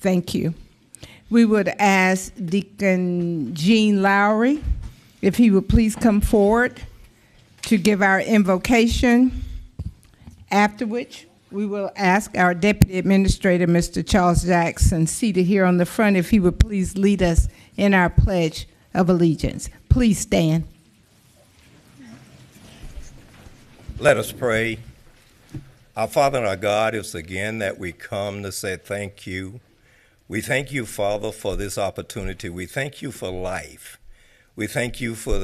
Thank you. We would ask Deacon Gene Lowry if he would please come forward to give our invocation, after which we will ask our Deputy Administrator, Mr. Charles Jackson, seated here on the front, if he would please lead us in our Pledge of Allegiance. Please stand. Let us pray. Our Father and our God, it's again that we come to say thank you. We thank you, Father, for this opportunity. We thank you for life. We thank you for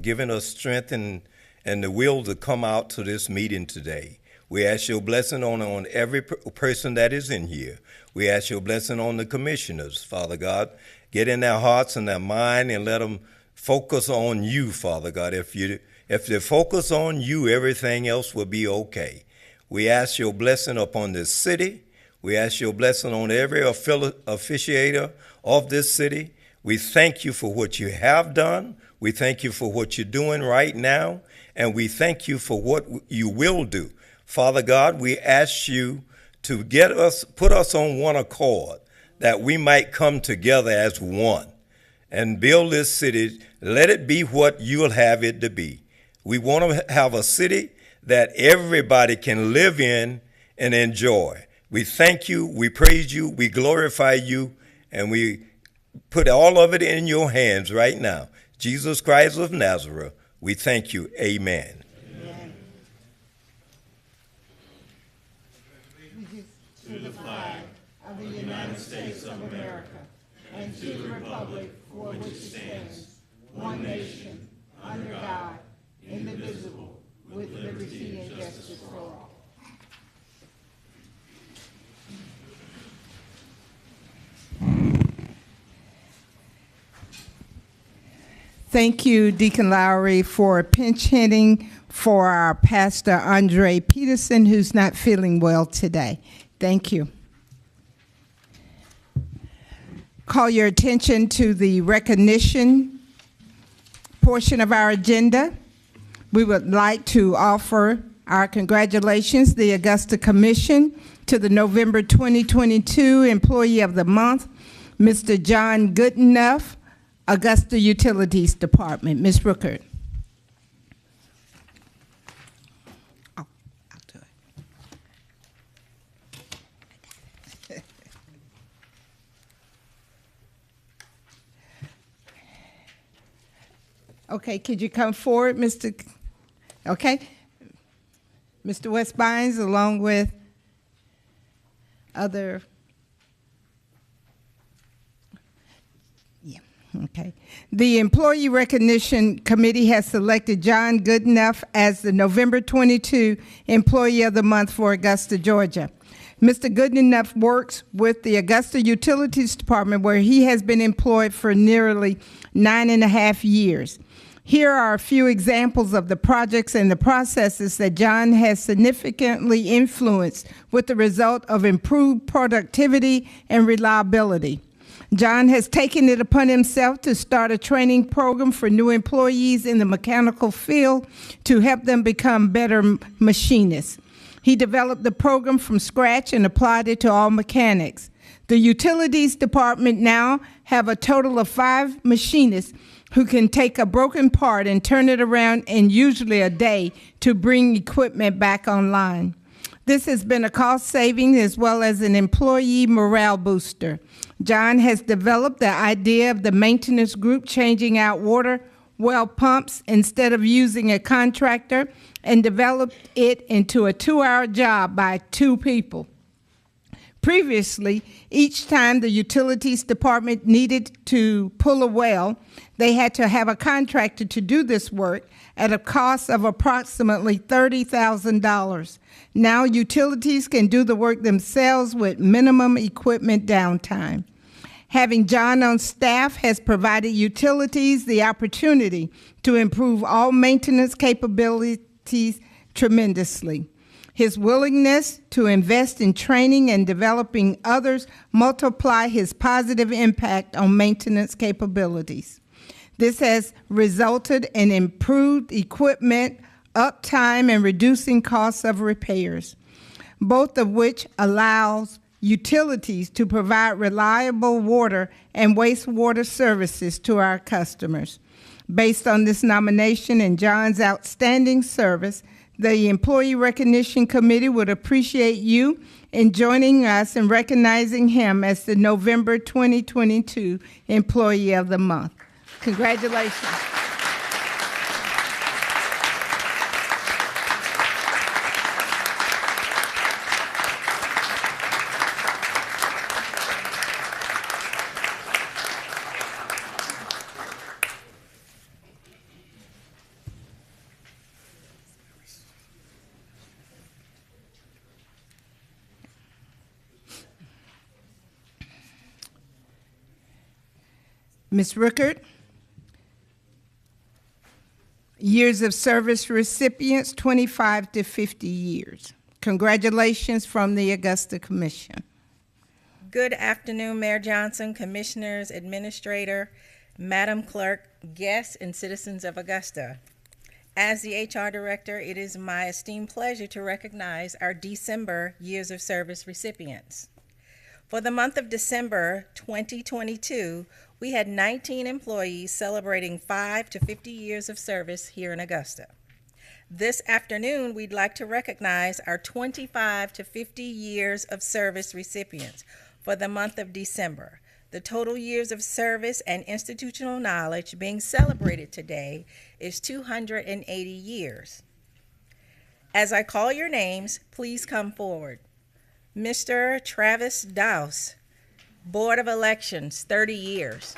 giving us strength and the will to come out to this meeting today. We ask your blessing on every person that is in here. We ask your blessing on the commissioners, Father God. Get in their hearts and their mind and let them focus on you, Father God. If they focus on you, everything else will be okay. We ask your blessing upon this city. We ask your blessing on every officiator of this city. We thank you for what you have done. We thank you for what you're doing right now. And we thank you for what you will do. Father God, we ask you to put us on one accord, that we might come together as one and build this city. Let it be what you'll have it to be. We want to have a city that everybody can live in and enjoy. We thank you, we praise you, we glorify you, and we put all of it in your hands right now. Jesus Christ of Nazareth, we thank you. Amen. Amen. To the flag of the United States of America, and to the republic for which it stands, one nation, under God, indivisible, with liberty and justice for all. Thank you, Deacon Lowry, for pinch hitting for our Pastor Andre Peterson, who's not feeling well today. Thank you. Call your attention to the recognition portion of our agenda. We would like to offer our congratulations, the Augusta Commission, to the November 2022 Employee of the Month, Mr. John Goodenough, Augusta Utilities Department. Ms. Rookert. Oh, I'll do it. Okay, could you come forward, Mr. Okay. Mr. West Bynes, along with other. Okay. The Employee Recognition Committee has selected John Goodenough as the November 22 Employee of the Month for Augusta, Georgia. Mr. Goodenough works with the Augusta Utilities Department, where he has been employed for nearly 9.5 years. Here are a few examples of the projects and the processes that John has significantly influenced, with the result of improved productivity and reliability. John has taken it upon himself to start a training program for new employees in the mechanical field to help them become better machinists. He developed the program from scratch and applied it to all mechanics. The Utilities Department now have a total of 5 machinists who can take a broken part and turn it around in usually a day to bring equipment back online. This has been a cost saving as well as an employee morale booster. John has developed the idea of the maintenance group changing out water well pumps instead of using a contractor, and developed it into a 2-hour job by 2 people. Previously, each time the Utilities Department needed to pull a well, they had to have a contractor to do this work at a cost of approximately $30,000. Now, utilities can do the work themselves with minimum equipment downtime. Having John on staff has provided utilities the opportunity to improve all maintenance capabilities tremendously. His willingness to invest in training and developing others multiply his positive impact on maintenance capabilities. This has resulted in improved equipment, uptime, and reducing costs of repairs, both of which allows utilities to provide reliable water and wastewater services to our customers. Based on this nomination and John's outstanding service, the Employee Recognition Committee would appreciate you in joining us in recognizing him as the November 2022 Employee of the Month. Congratulations. Ms. Ruckert, years of service recipients, 25 to 50 years. Congratulations from the Augusta Commission. Good afternoon, Mayor Johnson, Commissioners, Administrator, Madam Clerk, guests, and citizens of Augusta. As the HR Director, it is my esteemed pleasure to recognize our December Years of Service recipients. For the month of December 2022, we had 19 employees celebrating 5 to 50 years of service here in Augusta. This afternoon, we'd like to recognize our 25 to 50 years of service recipients for the month of December. The total years of service and institutional knowledge being celebrated today is 280 years. As I call your names, please come forward. Mr. Travis Dowse, Board of Elections, 30 years.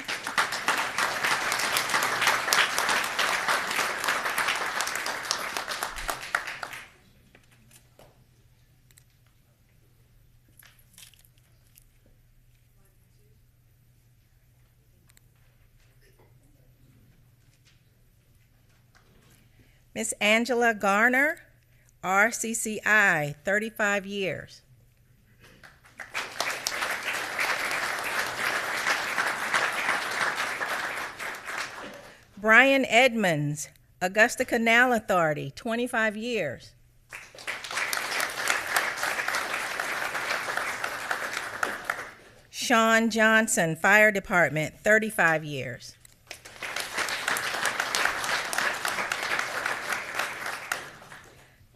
Miss Angela Garner, RCCI, 35 years. Brian Edmonds, Augusta Canal Authority, 25 years. Sean Johnson, Fire Department, 35 years.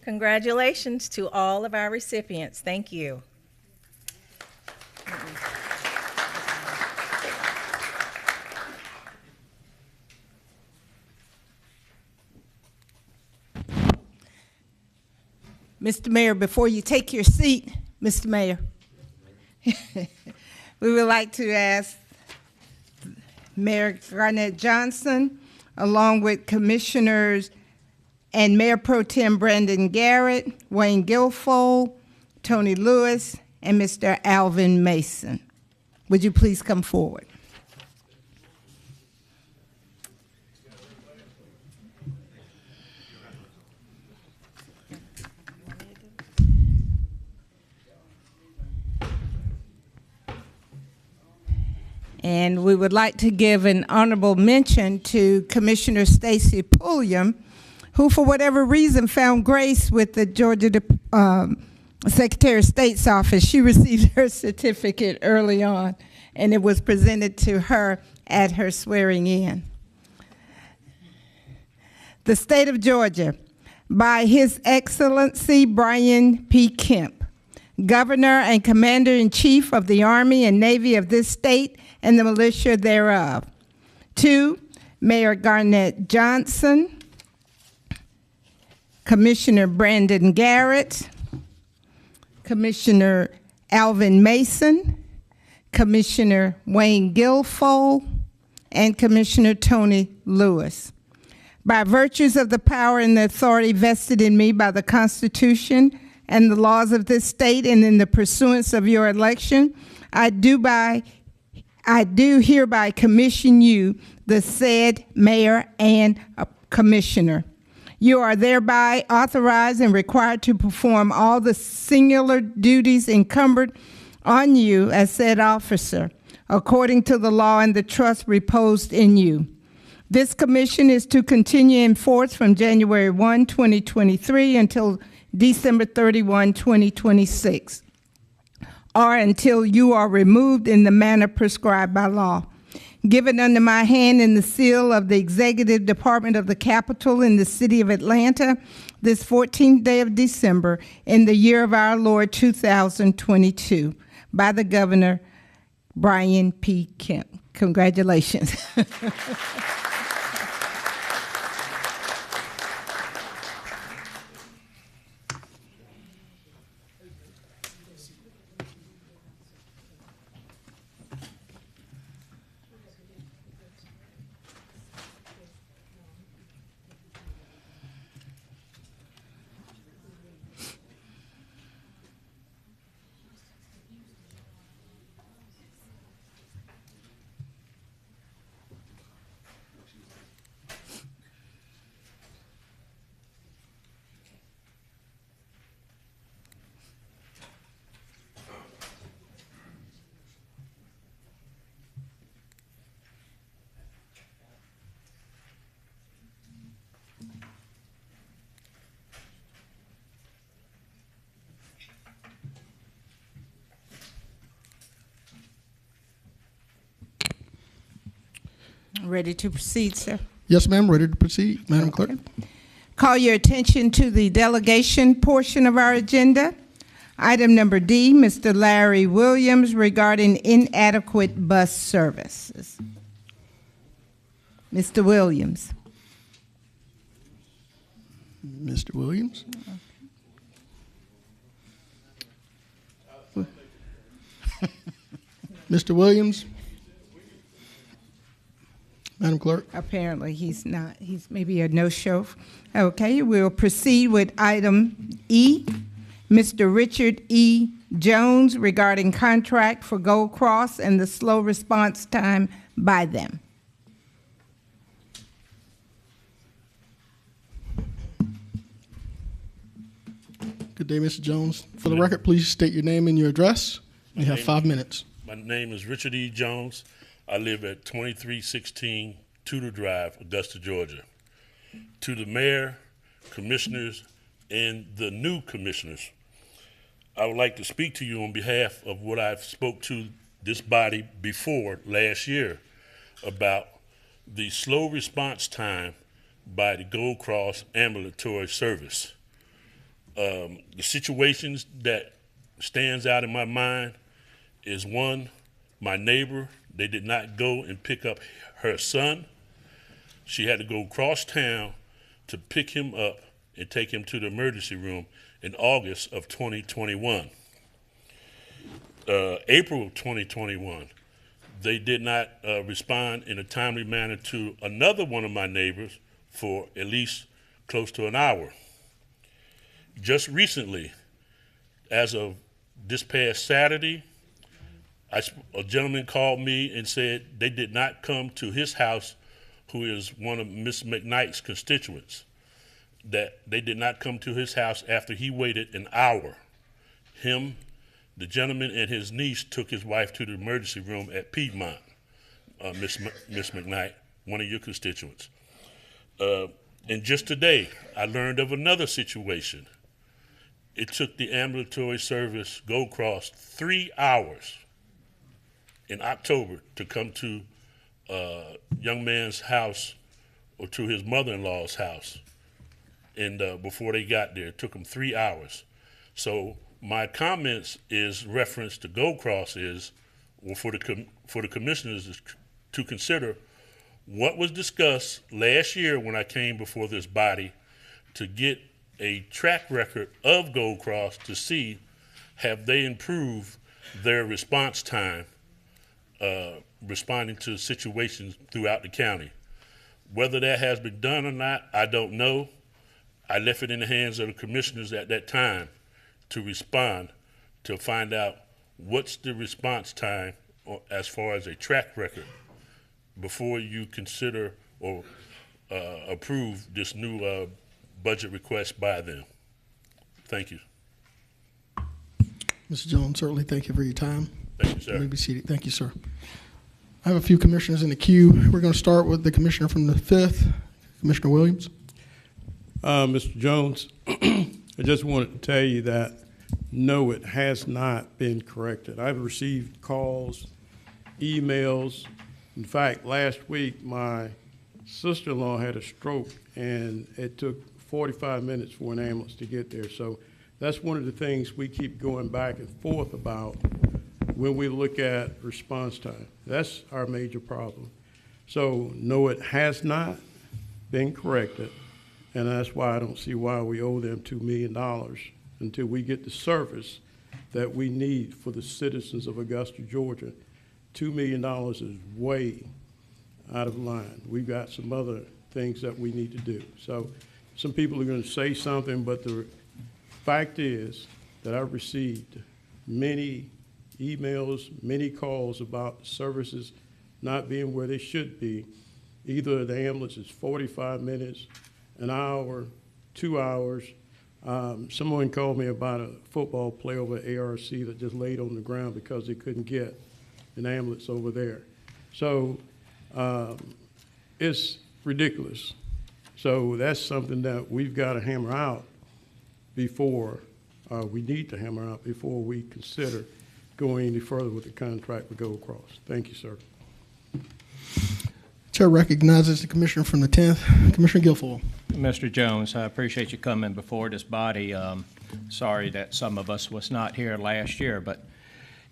Congratulations to all of our recipients. Thank you. Mr. Mayor, before you take your seat, Mr. Mayor, we would like to ask Mayor Garnett Johnson, along with Commissioners and Mayor Pro Tem Brandon Garrett, Wayne Guilfoyle, Tony Lewis, and Mr. Alvin Mason. Would you please come forward? And we would like to give an honorable mention to Commissioner Stacy Pulliam, who for whatever reason found grace with the Georgia Secretary of State's office. She received her certificate early on, and it was presented to her at her swearing in. The state of Georgia, by His Excellency Brian P. Kemp, Governor and Commander-in-Chief of the Army and Navy of this state and the militia thereof. 2, Mayor Garnett Johnson, Commissioner Brandon Garrett, Commissioner Alvin Mason, Commissioner Wayne Guilfoyle, and Commissioner Tony Lewis. By virtues of the power and the authority vested in me by the Constitution and the laws of this state, and in the pursuance of your election, I do hereby commission you, the said mayor and commissioner. You are thereby authorized and required to perform all the singular duties incumbent on you as said officer, according to the law and the trust reposed in you. This commission is to continue in force from January 1, 2023 until December 31, 2026. or until you are removed in the manner prescribed by law. Given under my hand and the seal of the Executive Department of the Capitol in the city of Atlanta, this 14th day of December, in the year of our Lord 2022, by the Governor, Brian P. Kemp. Congratulations. Ready to proceed, sir? Yes, ma'am. Ready to proceed, Madam Clerk. Call your attention to the delegation portion of our agenda. Item number D, Mr. Larry Williams regarding inadequate bus services. Mr. Williams. Mr. Williams. Mr. Williams. Madam Clerk. Apparently he's not. He's maybe a no-show. Okay, we'll proceed with item E. Mr. Richard E. Jones regarding contract for Gold Cross and the slow response time by them. Good day, Mr. Jones. For the record, please state your name and your address. You have 5 minutes. My name is Richard E. Jones. I live at 2316 Tudor Drive, Augusta, Georgia. To the mayor, commissioners, and the new commissioners, I would like to speak to you on behalf of what I've spoke to this body before last year about the slow response time by the Gold Cross ambulatory service. The situations that stands out in my mind is one, my neighbor, they did not go and pick up her son. She had to go cross town to pick him up and take him to the emergency room in August of 2021. April of 2021, they did not respond in a timely manner to another one of my neighbors for at least close to an hour. Just recently, as of this past Saturday, a gentleman called me and said they did not come to his house, who is one of Ms. McKnight's constituents, that they did not come to his house after he waited an hour. Him, the gentleman, and his niece took his wife to the emergency room at Piedmont, Ms. McKnight, one of your constituents. And just today, I learned of another situation. It took the ambulatory service, Gold Cross, 3 hours in October to come to a young man's house or to his mother-in-law's house. And before they got there, it took them 3 hours. So my comments is reference to Gold Cross is, well, for the commissioners is to consider what was discussed last year when I came before this body to get a track record of Gold Cross to see have they improved their response time responding to situations throughout the county. Whether that has been done or not, I don't know. I left it in the hands of the commissioners at that time to respond to find out what's the response time as far as a track record before you consider or approve this new budget request by them. Thank you. Mr. Jones, certainly thank you for your time. Thank you, sir. You may be seated. Thank you, sir. I have a few commissioners in the queue. We're going to start with the commissioner from the 5th, Commissioner Williams. Mr. Jones, I just wanted to tell you that No, it has not been corrected. I've received calls, emails. In fact, last week, my sister-in-law had a stroke, and it took 45 minutes for an ambulance to get there. So that's one of the things we keep going back and forth about when we look at response time. That's our major problem. So, no, it has not been corrected, and that's why I don't see why we owe them $2 million until we get the service that we need for the citizens of Augusta, Georgia. $2 million is way out of line. We've got some other things that we need to do. So some people are going to say something, but the fact is that I've received many emails, many calls about services not being where they should be. Either the ambulance is 45 minutes, an hour, 2 hours. Someone called me about a football player over at ARC that just laid on the ground because they couldn't get an ambulance over there. So it's ridiculous. So that's something that we've got to hammer out before, we need to hammer out before we consider going any further with the contract with Gold Cross. Thank you, sir. Chair recognizes the commissioner from the 10th, Commissioner Guilfoyle. Mr. Jones, I appreciate you coming before this body. Sorry that some of us was not here last year, but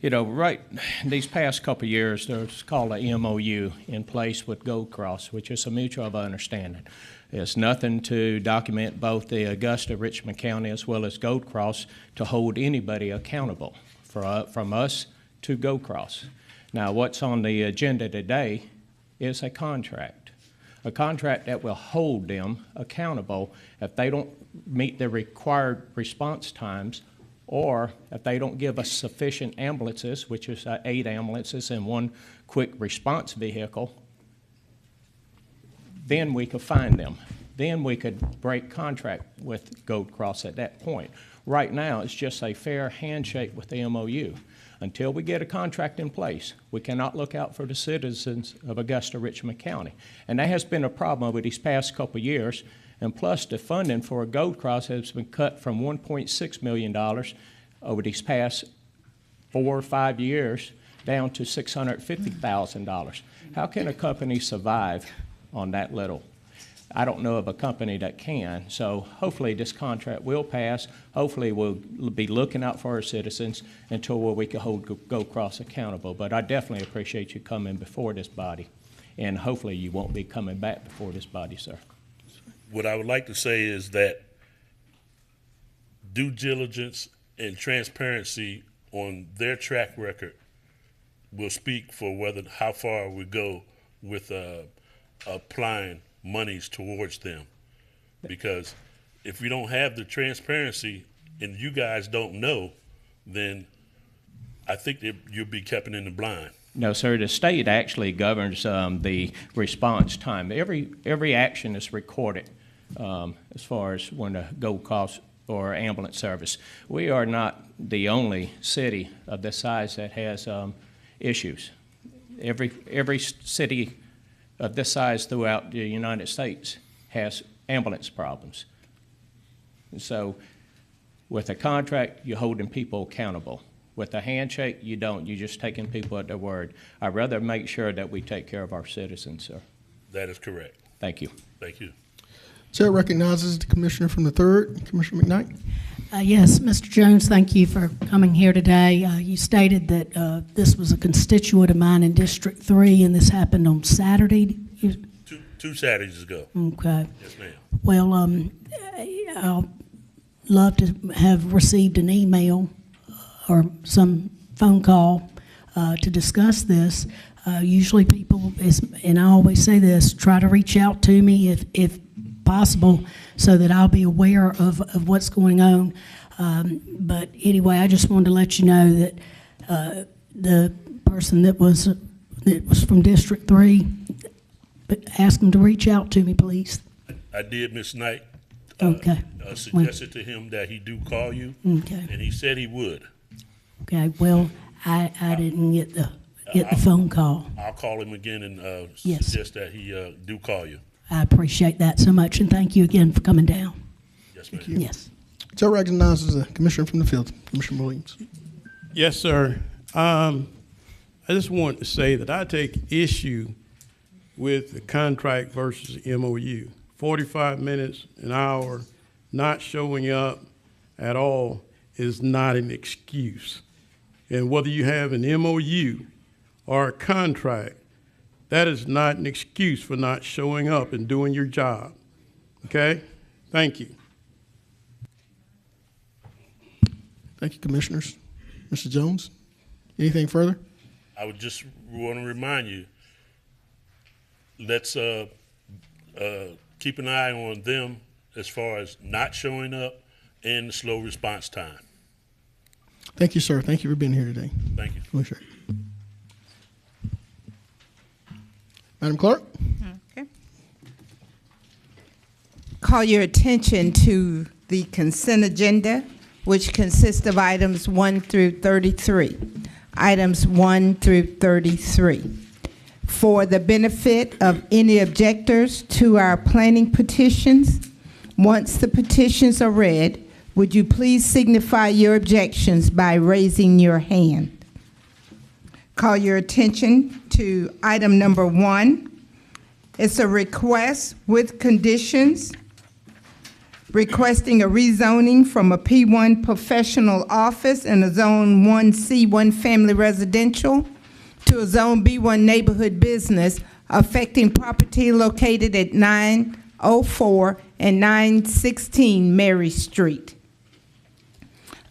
you know, right these past couple of years, there's called a MOU in place with Gold Cross, which is a mutual understanding. It's nothing to document both the Augusta, Richmond County, as well as Gold Cross to hold anybody accountable from us to Gold Cross. Now, what's on the agenda today is a contract that will hold them accountable if they don't meet the required response times, or if they don't give us sufficient ambulances, which is 8 ambulances and 1 quick response vehicle. Then we could fine them. Then we could break contract with Gold Cross at that point. Right now, it's just a fair handshake with the MOU. Until we get a contract in place, we cannot look out for the citizens of Augusta, Richmond County. And that has been a problem over these past couple of years. And plus, the funding for Gold Cross has been cut from $1.6 million over these past 4 or 5 years down to $650,000. How can a company survive on that little? I don't know of a company that can. So hopefully this contract will pass. Hopefully we'll be looking out for our citizens until we can hold Gold Cross accountable. But I definitely appreciate you coming before this body. And hopefully you won't be coming back before this body, sir. What I would like to say is that due diligence and transparency on their track record will speak for how far we go with applying monies towards them. Because if we don't have the transparency and you guys don't know, then I think that you'll be kept in the blind. No, sir. The state actually governs the response time. Every action is recorded as far as when the Gold Cross or ambulance service. We are not the only city of this size that has issues. Every city of this size throughout the United States has ambulance problems. And so with a contract, you're holding people accountable. With a handshake, you don't. You're just taking people at their word. I'd rather make sure that we take care of our citizens, sir. That is correct. Thank you. Thank you. Chair recognizes the commissioner from the 3rd, Commissioner McKnight. Yes, Mr. Jones, thank you for coming here today. You stated that this was a constituent of mine in District 3, and this happened on Saturday. Two Saturdays ago. Okay. Yes, ma'am. Well, I'll love to have received an email or some phone call to discuss this. Usually people, and I always say this, try to reach out to me if possible so that I'll be aware of what's going on. But anyway, I just wanted to let you know that the person that was from District 3, but ask them to reach out to me, please. I did, Ms. Knight. Okay. Suggested to him that he do call you, Okay. and he said he would. Okay. Well, I didn't get the phone call. I'll call him again and Yes. suggest that he do call you. I appreciate that so much, and thank you again for coming down. Yes, ma'am. Yes. Chair recognizes the Commissioner from the 5th, Commissioner Williams. Yes, sir. I just want to say that I take issue with the contract versus MOU. 45 minutes, an hour, not showing up at all is not an excuse. And whether you have an MOU or a contract, that is not an excuse for not showing up and doing your job. Okay? Thank you. Thank you, Commissioners. Mr. Jones, anything further? I would just want to remind you, let's keep an eye on them as far as not showing up and the slow response time. Thank you, sir. Thank you for being here today. Thank you. Commissioner. Madam Clerk? Okay. Call your attention to the consent agenda, which consists of items 1 through 33. Items 1 through 33. For the benefit of any objectors to our planning petitions, once the petitions are read, would you please signify your objections by raising your hand? Call your attention to item number 1. It's a request with conditions requesting a rezoning from a P1 professional office and a Zone 1C1 family residential to a Zone B1 neighborhood business affecting property located at 904 and 916 Mary Street.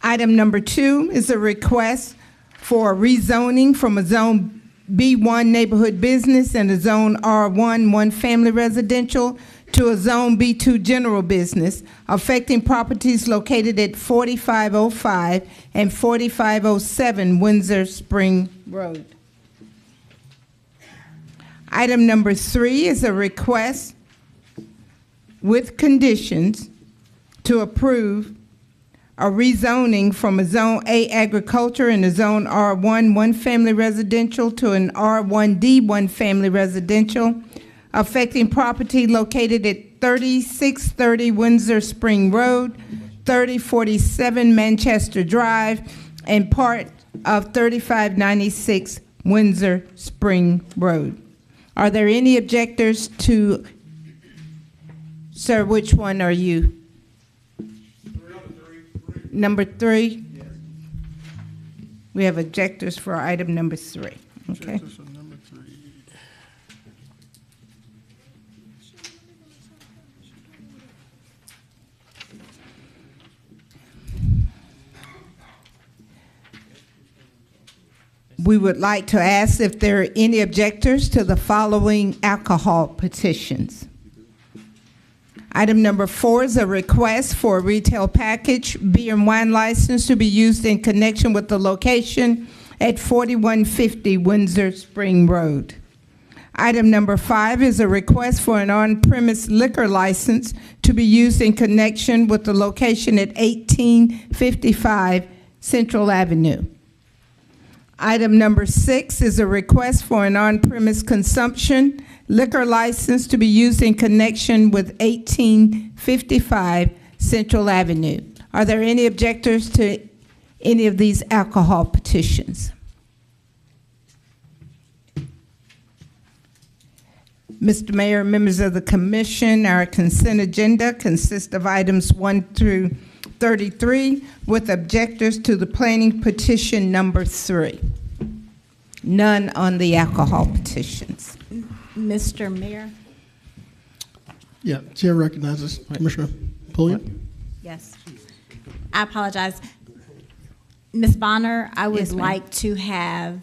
Item number 2 is a request for rezoning from a Zone B1 neighborhood business and a Zone R1 one family residential to a Zone B2 general business affecting properties located at 4505 and 4507 Windsor Spring Road. Item number 3 is a request with conditions to approve a rezoning from a Zone A agriculture and a Zone R1 one family residential to an R1D one family residential affecting property located at 3630 Windsor Spring Road, 3047 Manchester Drive, and part of 3596 Windsor Spring Road. Are there any objectors to, sir, which one are you? Number 3? Yes. We have objectors for item number 3. Okay. Number 3. We would like to ask if there are any objectors to the following alcohol petitions. Item number 4 is a request for a retail package beer and wine license to be used in connection with the location at 4150 Windsor Spring Road. Item number 5 is a request for an on-premise liquor license to be used in connection with the location at 1855 Central Avenue. Item number 6 is a request for an on-premise consumption liquor license to be used in connection with 1855 Central Avenue. Are there any objectors to any of these alcohol petitions? Mr. Mayor, members of the commission, our consent agenda consists of items 1 through 33 with objectors to the planning petition number 3. None on the alcohol petitions. Mr. Mayor? Yeah, Chair recognizes Commissioner Pulliam. Yes. I apologize. Ms. Bonner, I would Yes, ma'am. like to have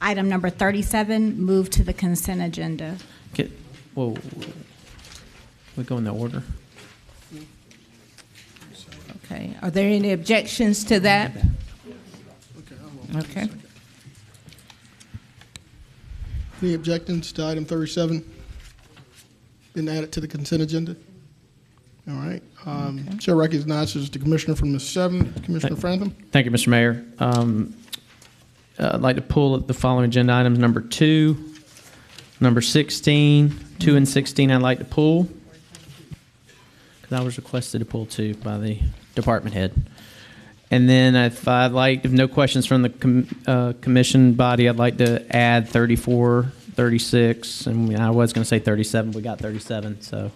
item number 37 moved to the consent agenda. Okay, whoa, we go in that order. Okay. Are there any objections to that? Okay. Any objections to item 37? Been added to the consent agenda? All right. Chair recognizes the Commissioner from the 7th, Commissioner Frantham. Thank you, Mr. Mayor. I'd like to pull the following agenda items: number 2, number 16, 2 and 16. I'd like to pull because I was requested to pull 2 by the department head. And then if no questions from the commission body, I'd like to add 34, 36, and I was going to say 37. We got 37, so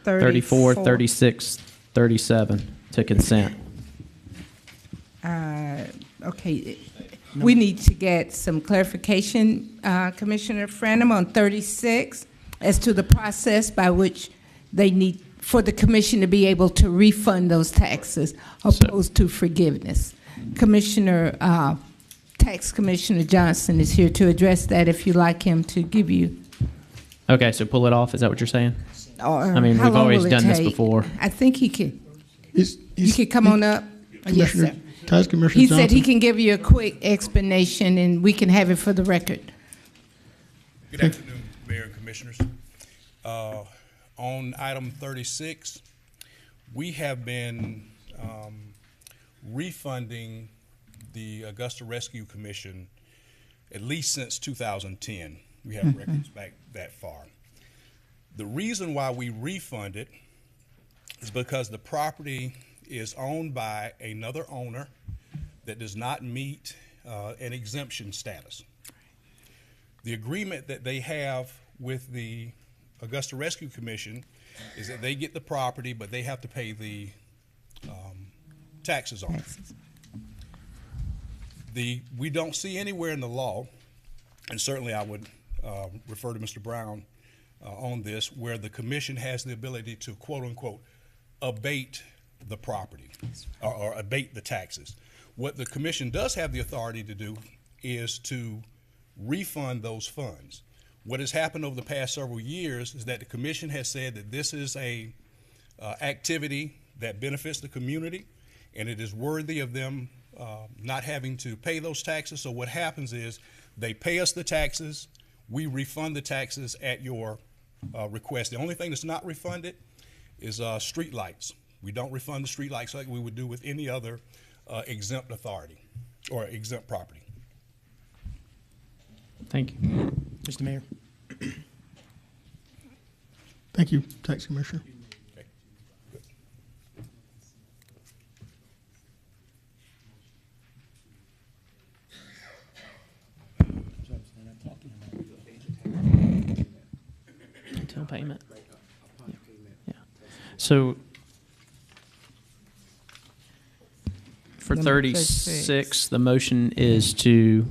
34, 36, 37 to consent. Okay. We need to get some clarification, Commissioner Franum, on 36 as to the process by which they need for the commission to be able to refund those taxes opposed to forgiveness. Tax Commissioner Johnson is here to address that if you'd like him to give you. Okay, so pull it off. Is that what you're saying? Or I mean, how we've long always will it done this take? before. I think he could. You could come on up. Yes, Commissioner, sir. Tax Commissioner He Johnson. said he can give you a quick explanation and we can have it for the record. Good afternoon, Mayor and Commissioners. On item 36, we have been refunding the Augusta Rescue Commission at least since 2010. We have records back that far. The reason why we refund it is because the property is owned by another owner that does not meet an exemption status. The agreement that they have with the Augusta Rescue Commission is that they get the property, but they have to pay the taxes on it. We don't see anywhere in the law, and certainly I would refer to Mr. Brown on this, where the commission has the ability to quote unquote abate the property or abate the taxes. What the commission does have the authority to do is to refund those funds. What has happened over the past several years is that the commission has said that this is a activity that benefits the community, and it is worthy of them not having to pay those taxes. So what happens is they pay us the taxes, we refund the taxes at your request. The only thing that's not refunded is street lights. We don't refund the street lights like we would do with any other exempt authority or exempt property. Thank you. Mr. Mayor. Thank you, Tax Commissioner. Until payment. Yeah. So for Number 36, the motion is to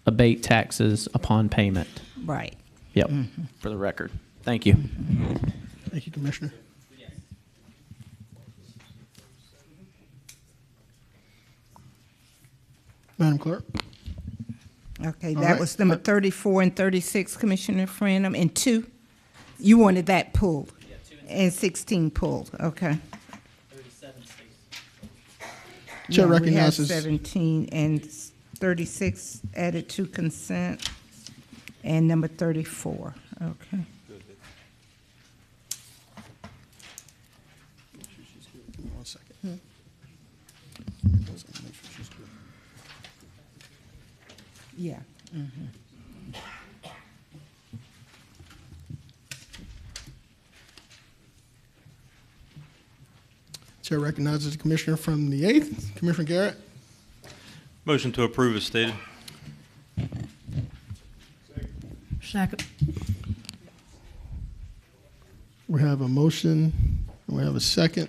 abate taxes upon payment. Right. Yep, for the record. Thank you. Thank you, Commissioner. Madam Clerk. Okay, All that right. was number 34 and 36, Commissioner Franum, and 2. You wanted that pulled? And 16 pulled, okay. Chair Yeah, recognizes- We have 17 and 36 added to consent, and number 34, okay. One second. Yeah. Chair recognizes the Commissioner from the 8th, Commissioner Garrett. Motion to approve is stated. Second. We have a motion, and we have a second.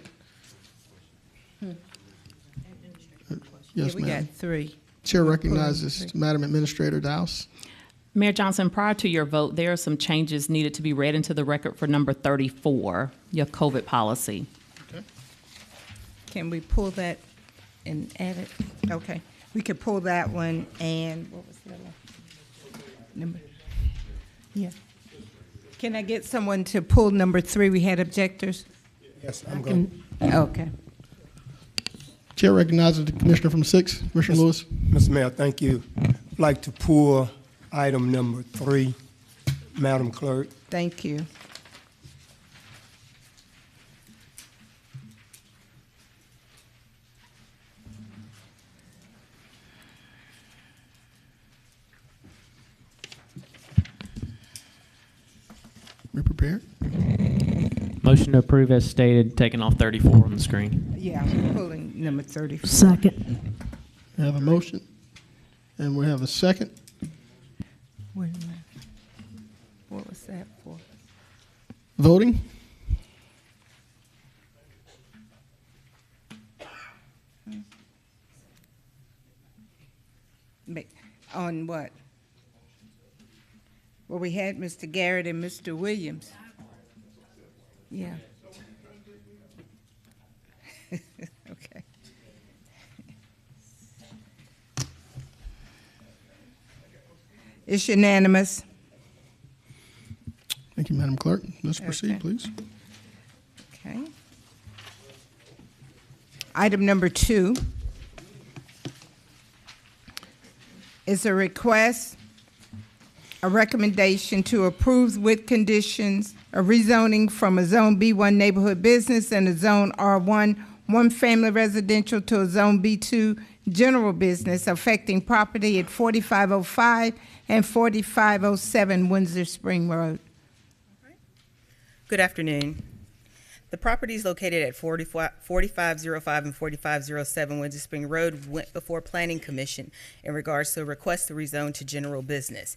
Yes, Yeah, we ma'am. got 3. Chair recognizes Madam Administrator Dowse. Mayor Johnson, prior to your vote, there are some changes needed to be read into the record for number 34, your COVID policy. Can we pull that and add it? Okay, we could pull that one, and what was the other one? Number, yeah. Can I get someone to pull number 3? We had objectors? Yes, I'm going. Okay. Chair recognizes the Commissioner from the 6th, Commissioner Lewis. Mr. Mayor, thank you. I'd like to pull item number 3, Madam Clerk. Thank you. We prepared? Motion to approve as stated, taking off 34 on the screen. Yeah, I'm pulling number 34. Second. We have a motion, and we have a second. Wait a minute. What was that for? Voting? On what? Well, we had Mr. Garrett and Mr. Williams. Yeah. Okay. It's unanimous. Thank you, Madam Clerk. Let's Okay. proceed, please. Okay. Item number 2 is a request, a recommendation to approve with conditions a rezoning from a Zone B1 neighborhood business and a Zone R1 one-family residential to a Zone B2 general business affecting property at 4505 and 4507 Windsor Spring Road. Good afternoon. The properties located at 4505 and 4507 Windsor Spring Road went before Planning Commission in regards to a request to rezone to general business.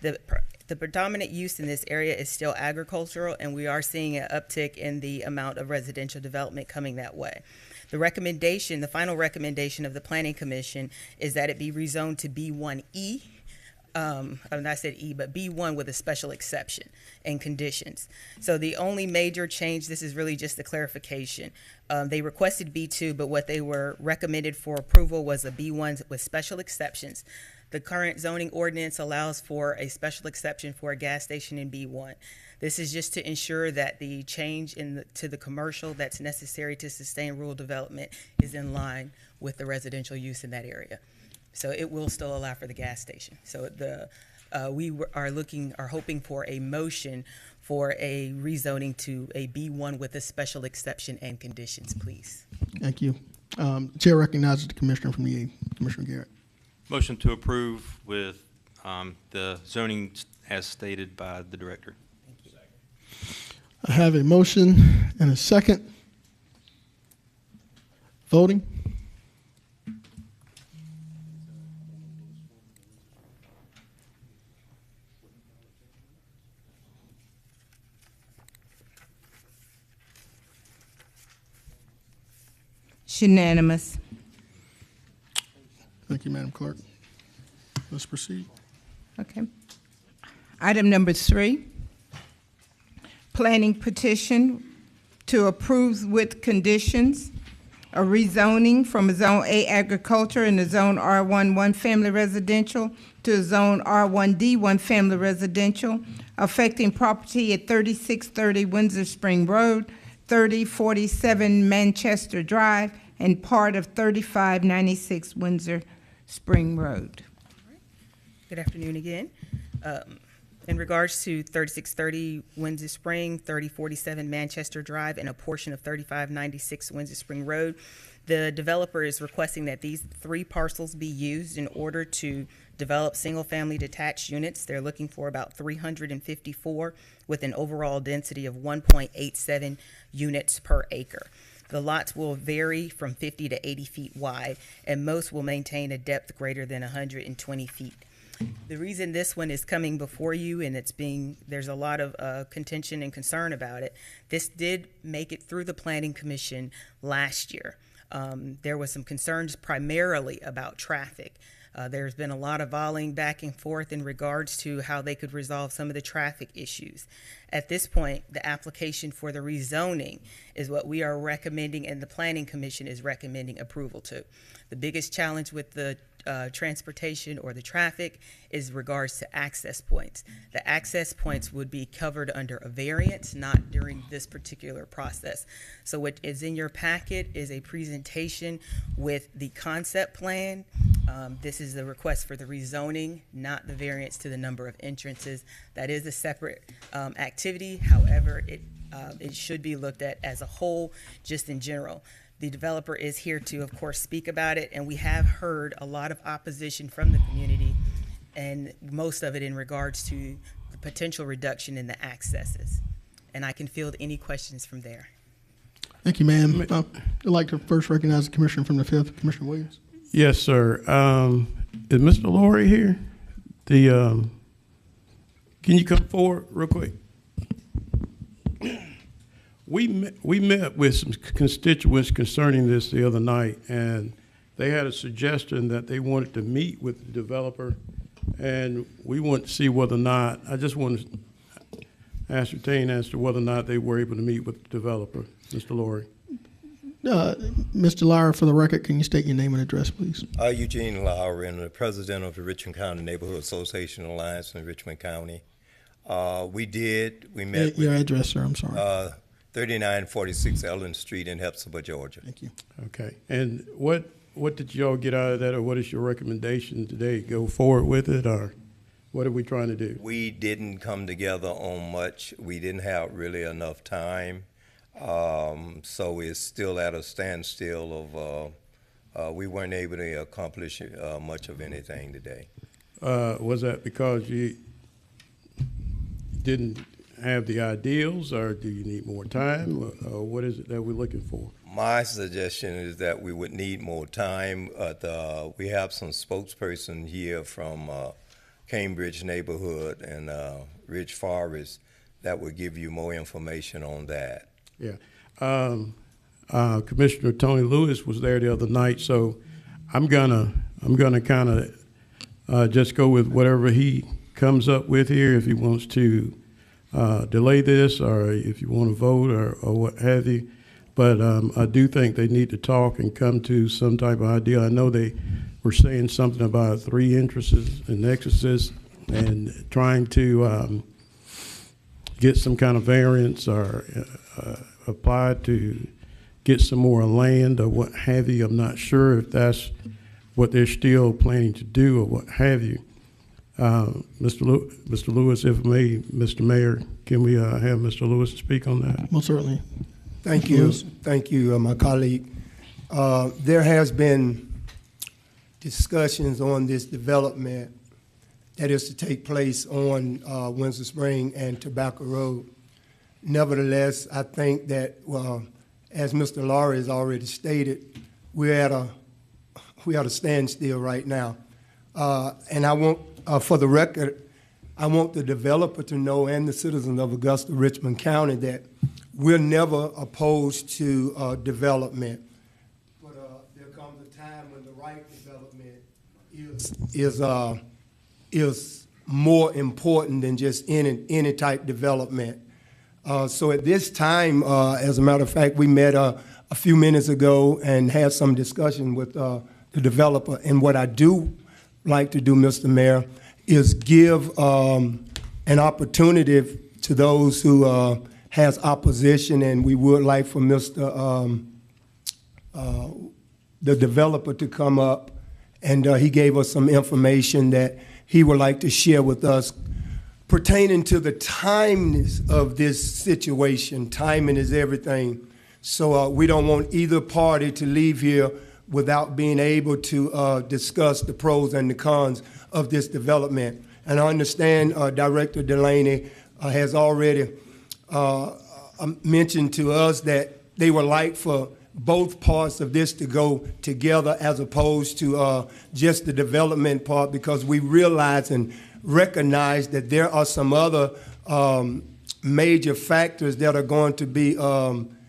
The predominant use in this area is still agricultural, and we are seeing an uptick in the amount of residential development coming that way. The final recommendation of the Planning Commission is that it be rezoned to B1E. I said E, but B1 with a special exception and conditions. So the only major change, this is really just a clarification. They requested B2, but what they were recommended for approval was a B1 with special exceptions. The current zoning ordinance allows for a special exception for a gas station in B1. This is just to ensure that the change to the commercial that's necessary to sustain rural development is in line with the residential use in that area. So it will still allow for the gas station. So we are hoping for a motion for a rezoning to a B1 with a special exception and conditions, please. Thank you. Chair recognizes the Commissioner from the Commissioner Garrett. Motion to approve with the zoning as stated by the director. I have a motion and a second. Voting? It's unanimous. Thank you, Madam Clerk. Let's proceed. Okay. Item number 3, planning petition to approve with conditions a rezoning from a Zone A agriculture and a Zone R1 one-family residential to a Zone R1D one-family residential affecting property at 3630 Windsor Spring Road, 3047 Manchester Drive, and part of 3596 Windsor Spring Road. Good afternoon again. In regards to 3630 Windsor Spring, 3047 Manchester Drive, and a portion of 3596 Windsor Spring Road, the developer is requesting that these 3 parcels be used in order to develop single-family detached units. They're looking for about 354 with an overall density of 1.87 units per acre. The lots will vary from 50 to 80 feet wide, and most will maintain a depth greater than 120 feet. The reason this one is coming before you and there's a lot of contention and concern about it, this did make it through the Planning Commission last year. There was some concerns primarily about traffic. There's been a lot of volleying back and forth in regards to how they could resolve some of the traffic issues. At this point, the application for the rezoning is what we are recommending and the Planning Commission is recommending approval to. The biggest challenge with the transportation or the traffic is regards to access points. The access points would be covered under a variance, not during this particular process. So what is in your packet is a presentation with the concept plan. This is the request for the rezoning, not the variance to the number of entrances. That is a separate activity. However, it should be looked at as a whole, just in general. The developer is here to, of course, speak about it, and we have heard a lot of opposition from the community, and most of it in regards to the potential reduction in the accesses. And I can field any questions from there. Thank you, ma'am. I'd like to first recognize the commissioner from the 5th, Commissioner Williams. Yes, sir. Is Mr. Laurie here? Can you come forward real quick? We met with some constituents concerning this the other night, and they had a suggestion that they wanted to meet with the developer, and we want to see whether or not, I just want to ascertain as to whether or not they were able to meet with the developer. Mr. Laurie. Mr. Lowry, for the record, can you state your name and address, please? Eugene Lowry, and the president of the Richmond County Neighborhood Association Alliance in Richmond County. We met your address, sir, I'm sorry. 3946 Ellen Street in Hepzibah, Georgia. Thank you. Okay. And what did y'all get out of that, or what is your recommendation today? Go forward with it, or what are we trying to do? We didn't come together on much. We didn't have really enough time. So it's still at a standstill of, we weren't able to accomplish much of anything today. Was that because you didn't have the ideals, or do you need more time, or what is it that we're looking for? My suggestion is that we would need more time. We have some spokesperson here from Cambridge neighborhood and Ridge Forest that would give you more information on that. Yeah. Commissioner Tony Lewis was there the other night, so I'm gonna kind of just go with whatever he comes up with here. If he wants to delay this, or if you want to vote, or what have you. But I do think they need to talk and come to some type of idea. I know they were saying something about 3 entrances and exits and trying to get some kind of variance or apply to get some more land or what have you. I'm not sure if that's what they're still planning to do or what have you. Mr. Lewis, if I may, Mr. Mayor, can we have Mr. Lewis speak on that? Most certainly. Thank you. Thank you, my colleague. There has been discussions on this development that is to take place on Windsor Spring and Tobacco Road. Nevertheless, I think that, as Mr. Laurie has already stated, we're at a standstill right now. And I want, for the record, I want the developer to know, and the citizens of Augusta, Richmond County, that we're never opposed to development. But there comes a time when the right development is more important than just any type development. So at this time, as a matter of fact, we met a few minutes ago and had some discussion with the developer. And what I do like to do, Mr. Mayor, is give an opportunity to those who has opposition, and we would like for Mr. The developer to come up, and he gave us some information that he would like to share with us pertaining to the timeliness of this situation. Timing is everything. So we don't want either party to leave here without being able to discuss the pros and the cons of this development. And I understand Director Delaney has already mentioned to us that they would like for both parts of this to go together as opposed to just the development part, because we realize and recognize that there are some other major factors that are going to be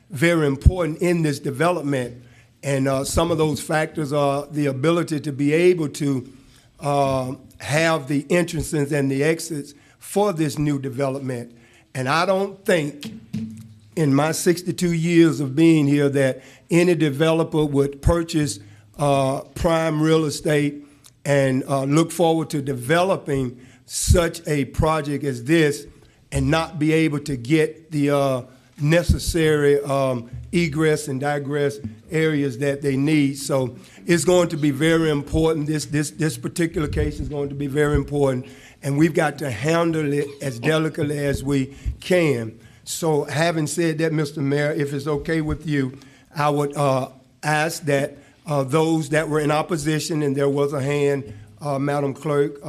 very important in this development. And some of those factors are the ability to be able to have the entrances and the exits for this new development. And I don't think in my 62 years of being here that any developer would purchase prime real estate and look forward to developing such a project as this and not be able to get the necessary egress and digress areas that they need. So it's going to be very important. This particular case is going to be very important, and we've got to handle it as delicately as we can. So having said that, Mr. Mayor, if it's okay with you, I would ask that those that were in opposition, and there was a hand, Madam Clerk,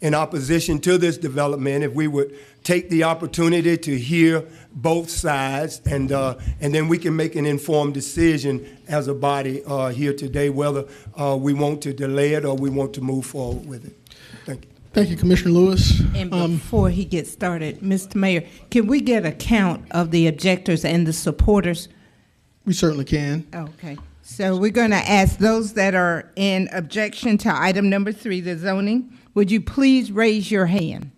in opposition to this development, if we would take the opportunity to hear both sides, and then we can make an informed decision as a body here today whether we want to delay it or we want to move forward with it. Thank you. Thank you, Commissioner Lewis. And before he gets started, Mr. Mayor, can we get a count of the objectors and the supporters? We certainly can. Okay. So we're going to ask those that are in objection to item number 3, the zoning. Would you please raise your hand?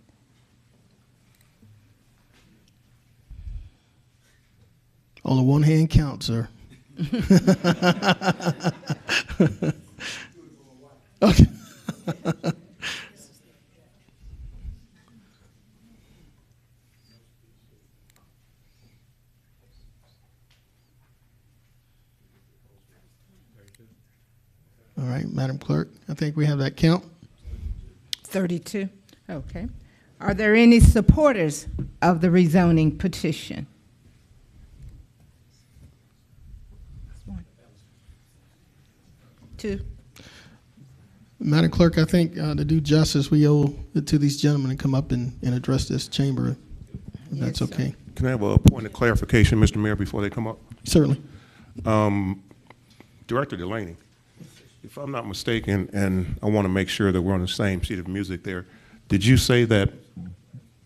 Only one hand counts, sir. Okay. All right, Madam Clerk, I think we have that count. 32. Okay. Are there any supporters of the rezoning petition? One. 2. Madam Clerk, I think to do justice, we owe it to these gentlemen to come up and address this chamber, if that's okay. Can I have a point of clarification, Mr. Mayor, before they come up? Certainly. Director Delaney, if I'm not mistaken, and I want to make sure that we're on the same sheet of music there, did you say that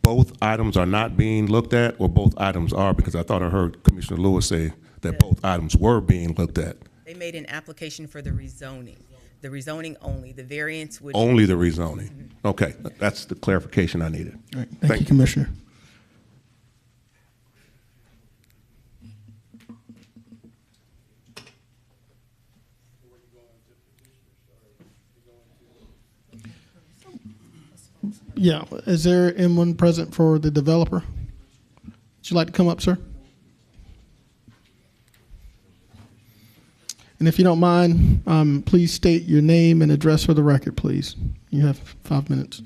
both items are not being looked at, or both items are? Because I thought I heard Commissioner Lewis say that both items were being looked at. They made an application for the rezoning. The rezoning only. The variance would Only the rezoning. Okay, that's the clarification I needed. All right. Thank you, Commissioner. Yeah, is there anyone present for the developer? Would you like to come up, sir? And if you don't mind, please state your name and address for the record, please. You have 5 minutes.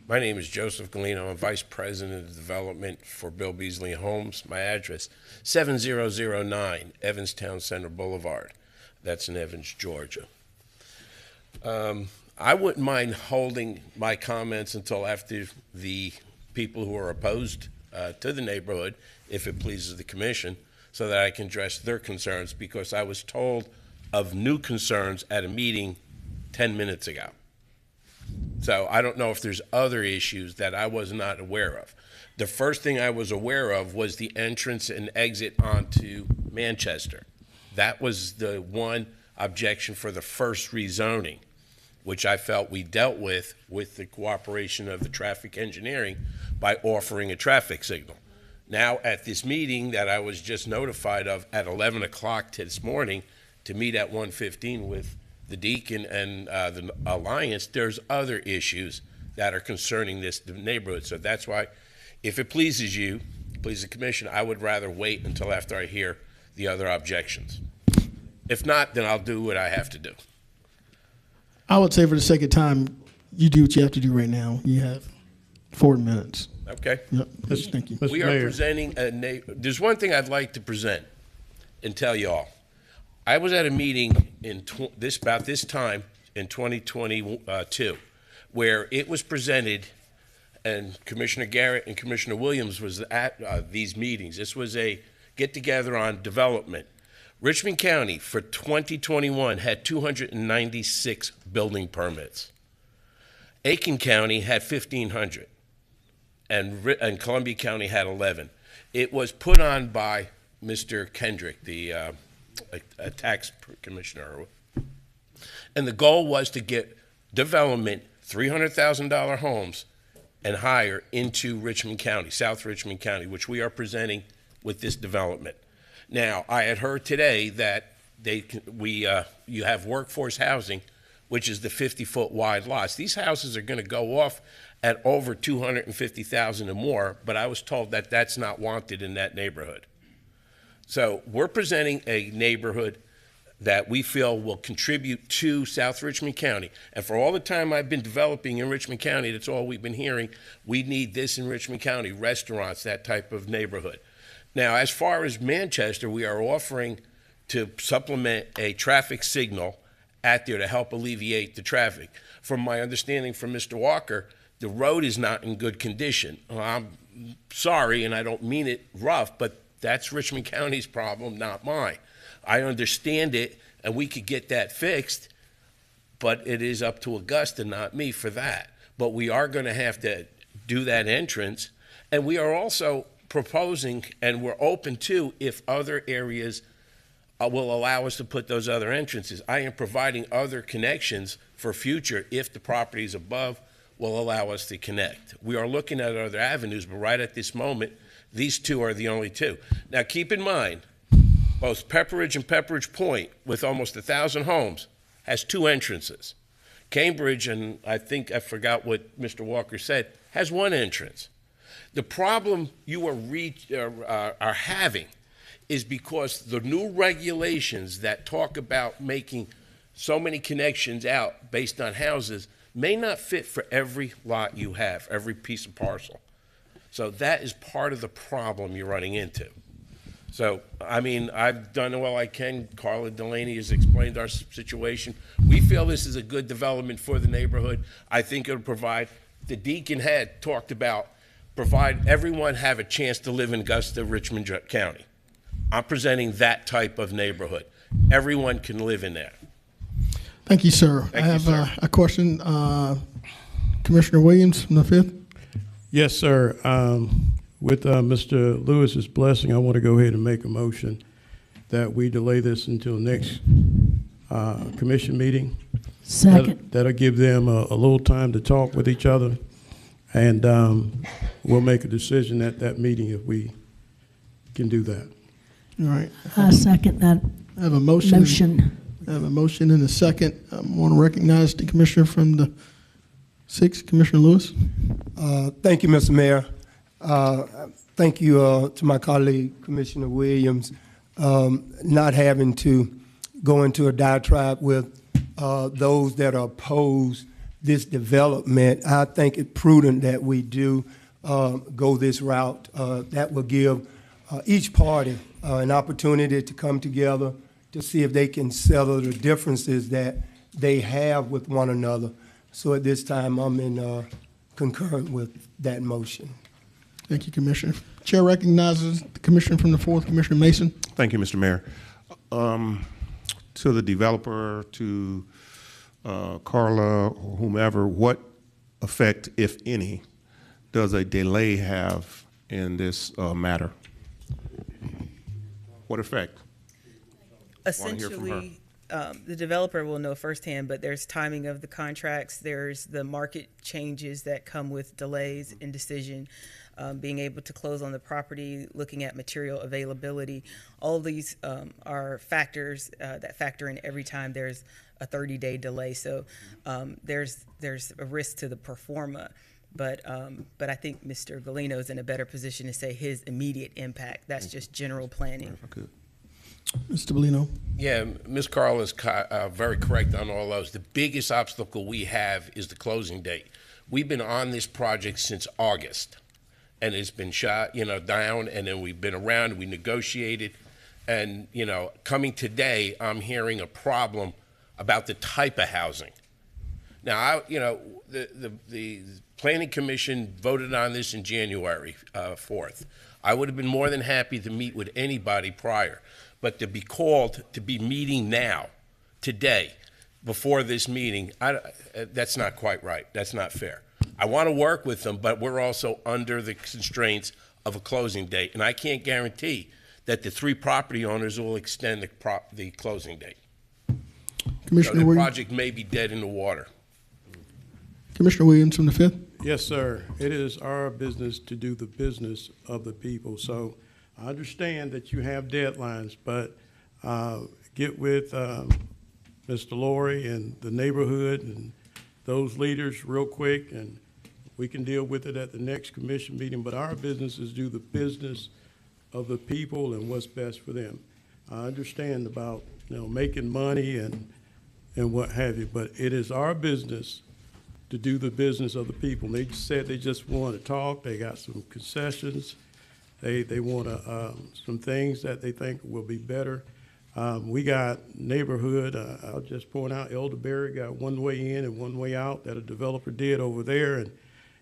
My name is Joseph Galino. I'm Vice President of Development for Bill Beasley Homes. My address, 7009 Evanstown Center Boulevard. That's in Evans, Georgia. I wouldn't mind holding my comments until after the people who are opposed to the neighborhood, if it pleases the commission, so that I can address their concerns, because I was told of new concerns at a meeting 10 minutes ago. So I don't know if there's other issues that I was not aware of. The first thing I was aware of was the entrance and exit onto Manchester. That was the one objection for the first rezoning, which I felt we dealt with the cooperation of the traffic engineering by offering a traffic signal. Now, at this meeting that I was just notified of at 11 o'clock this morning to meet at 1:15 with the Deacon and the Alliance, there's other issues that are concerning this neighborhood. So that's why, if it pleases you, please the commission, I would rather wait until after I hear the other objections. If not, then I'll do what I have to do. I would say for the sake of time, you do what you have to do right now. You have 4 minutes. Okay. Yep. Thank you. We are presenting there's one thing I'd like to present and tell you all. I was at a meeting in about this time in 2022 where it was presented, and Commissioner Garrett and Commissioner Williams was at these meetings. This was a get-together on development. Richmond County for 2021 had 296 building permits. Aiken County had 1,500, and Columbia County had 11. It was put on by Mr. Kendrick, the a tax commissioner, and the goal was to get development, $300,000 homes and higher, into Richmond County, South Richmond County, which we are presenting with this development. Now, I had heard today that you have workforce housing, which is the 50-foot wide lots. These houses are going to go off at over $250,000 or more, but I was told that that's not wanted in that neighborhood. So we're presenting a neighborhood that we feel will contribute to South Richmond County. And for all the time I've been developing in Richmond County, that's all we've been hearing. We need this in Richmond County, restaurants, that type of neighborhood. Now, as far as Manchester, we are offering to supplement a traffic signal at there to help alleviate the traffic. From my understanding from Mr. Walker, The road is not in good condition. I'm sorry, and I don't mean it rough, but that's Richmond County's problem, not mine. I understand it, and we could get that fixed, but it is up to Augusta, not me, for that. But we are going to have to do that entrance, and we are also proposing, and we're open to, if other areas will allow us to put those other entrances. I am providing other connections for future if the properties above will allow us to connect. We are looking at other avenues, but right at this moment, these two are the only two. Now, keep in mind, both Pepperidge and Pepperidge Point, with almost 1,000 homes, has two entrances. Cambridge, and I think I forgot what Mr. Walker said, has one entrance. The problem you are having is because the new regulations that talk about making so many connections out based on houses may not fit for every lot you have, every piece of parcel. So that is part of the problem you're running into. So, I mean, I've done all I can. Carla Delaney has explained our situation. We feel this is a good development for the neighborhood. I think it'll provide, the Deacon had talked about, provide everyone have a chance to live in Augusta, Richmond County. I'm presenting that type of neighborhood. Everyone can live in there. Thank you, sir. I have a question. Commissioner Williams from the 5th. Yes, sir. With Mr. Lewis's blessing, I want to go ahead and make a motion that we delay this until next commission meeting. Second. That'll give them a little time to talk with each other, and we'll make a decision at that meeting if we can do that. All right. I second that I have a motion. motion. I have a motion and a second. I want to recognize the commissioner from the 6th, Commissioner Lewis. Thank you, Mr. Mayor. Thank you to my colleague, Commissioner Williams, not having to go into a diatribe with those that opposed this development. I think it's prudent that we do go this route. That will give each party an opportunity to come together to see if they can settle the differences that they have with one another. So at this time, I'm in concurrent with that motion. Thank you, Commissioner. Chair recognizes the commissioner from the 4th, Commissioner Mason. Thank you, Mr. Mayor. To the developer, to Carla, or whomever, what effect, if any, does a delay have in this matter? What effect? Essentially, the developer will know firsthand, but there's timing of the contracts, there's the market changes that come with delays in decision, being able to close on the property, looking at material availability. All of these are factors that factor in every time there's a 30-day delay. So there's a risk to the pro forma. But I think Mr. Galino is in a better position to say his immediate impact. That's just general planning. Mr. Bellino. Yeah, Ms. Carl is very correct on all those. The biggest obstacle we have is the closing date. We've been on this project since August, and it's been shot, down, and then we've been around, we negotiated, and, coming today, I'm hearing a problem about the type of housing. Now, the Planning Commission voted on this in January 4th. I would have been more than happy to meet with anybody prior, but to be called to be meeting now, today, before this meeting, that's not quite right. That's not fair. I want to work with them, but we're also under the constraints of a closing date, and I can't guarantee that the 3 property owners will extend the closing date. Commissioner So the Williams. project may be dead in the water. Commissioner Williams from the 5th. Yes, sir. It is our business to do the business of the people. So I understand that you have deadlines, but get with Mr. Laurie and the neighborhood and those leaders real quick, and we can deal with it at the next commission meeting. But our business is do the business of the people and what's best for them. I understand about making money and what have you, but it is our business to do the business of the people. They said they just want to talk. They got some concessions. They want some things that they think will be better. We got neighborhood. I'll just point out Elderberry got one way in and one way out that a developer did over there, and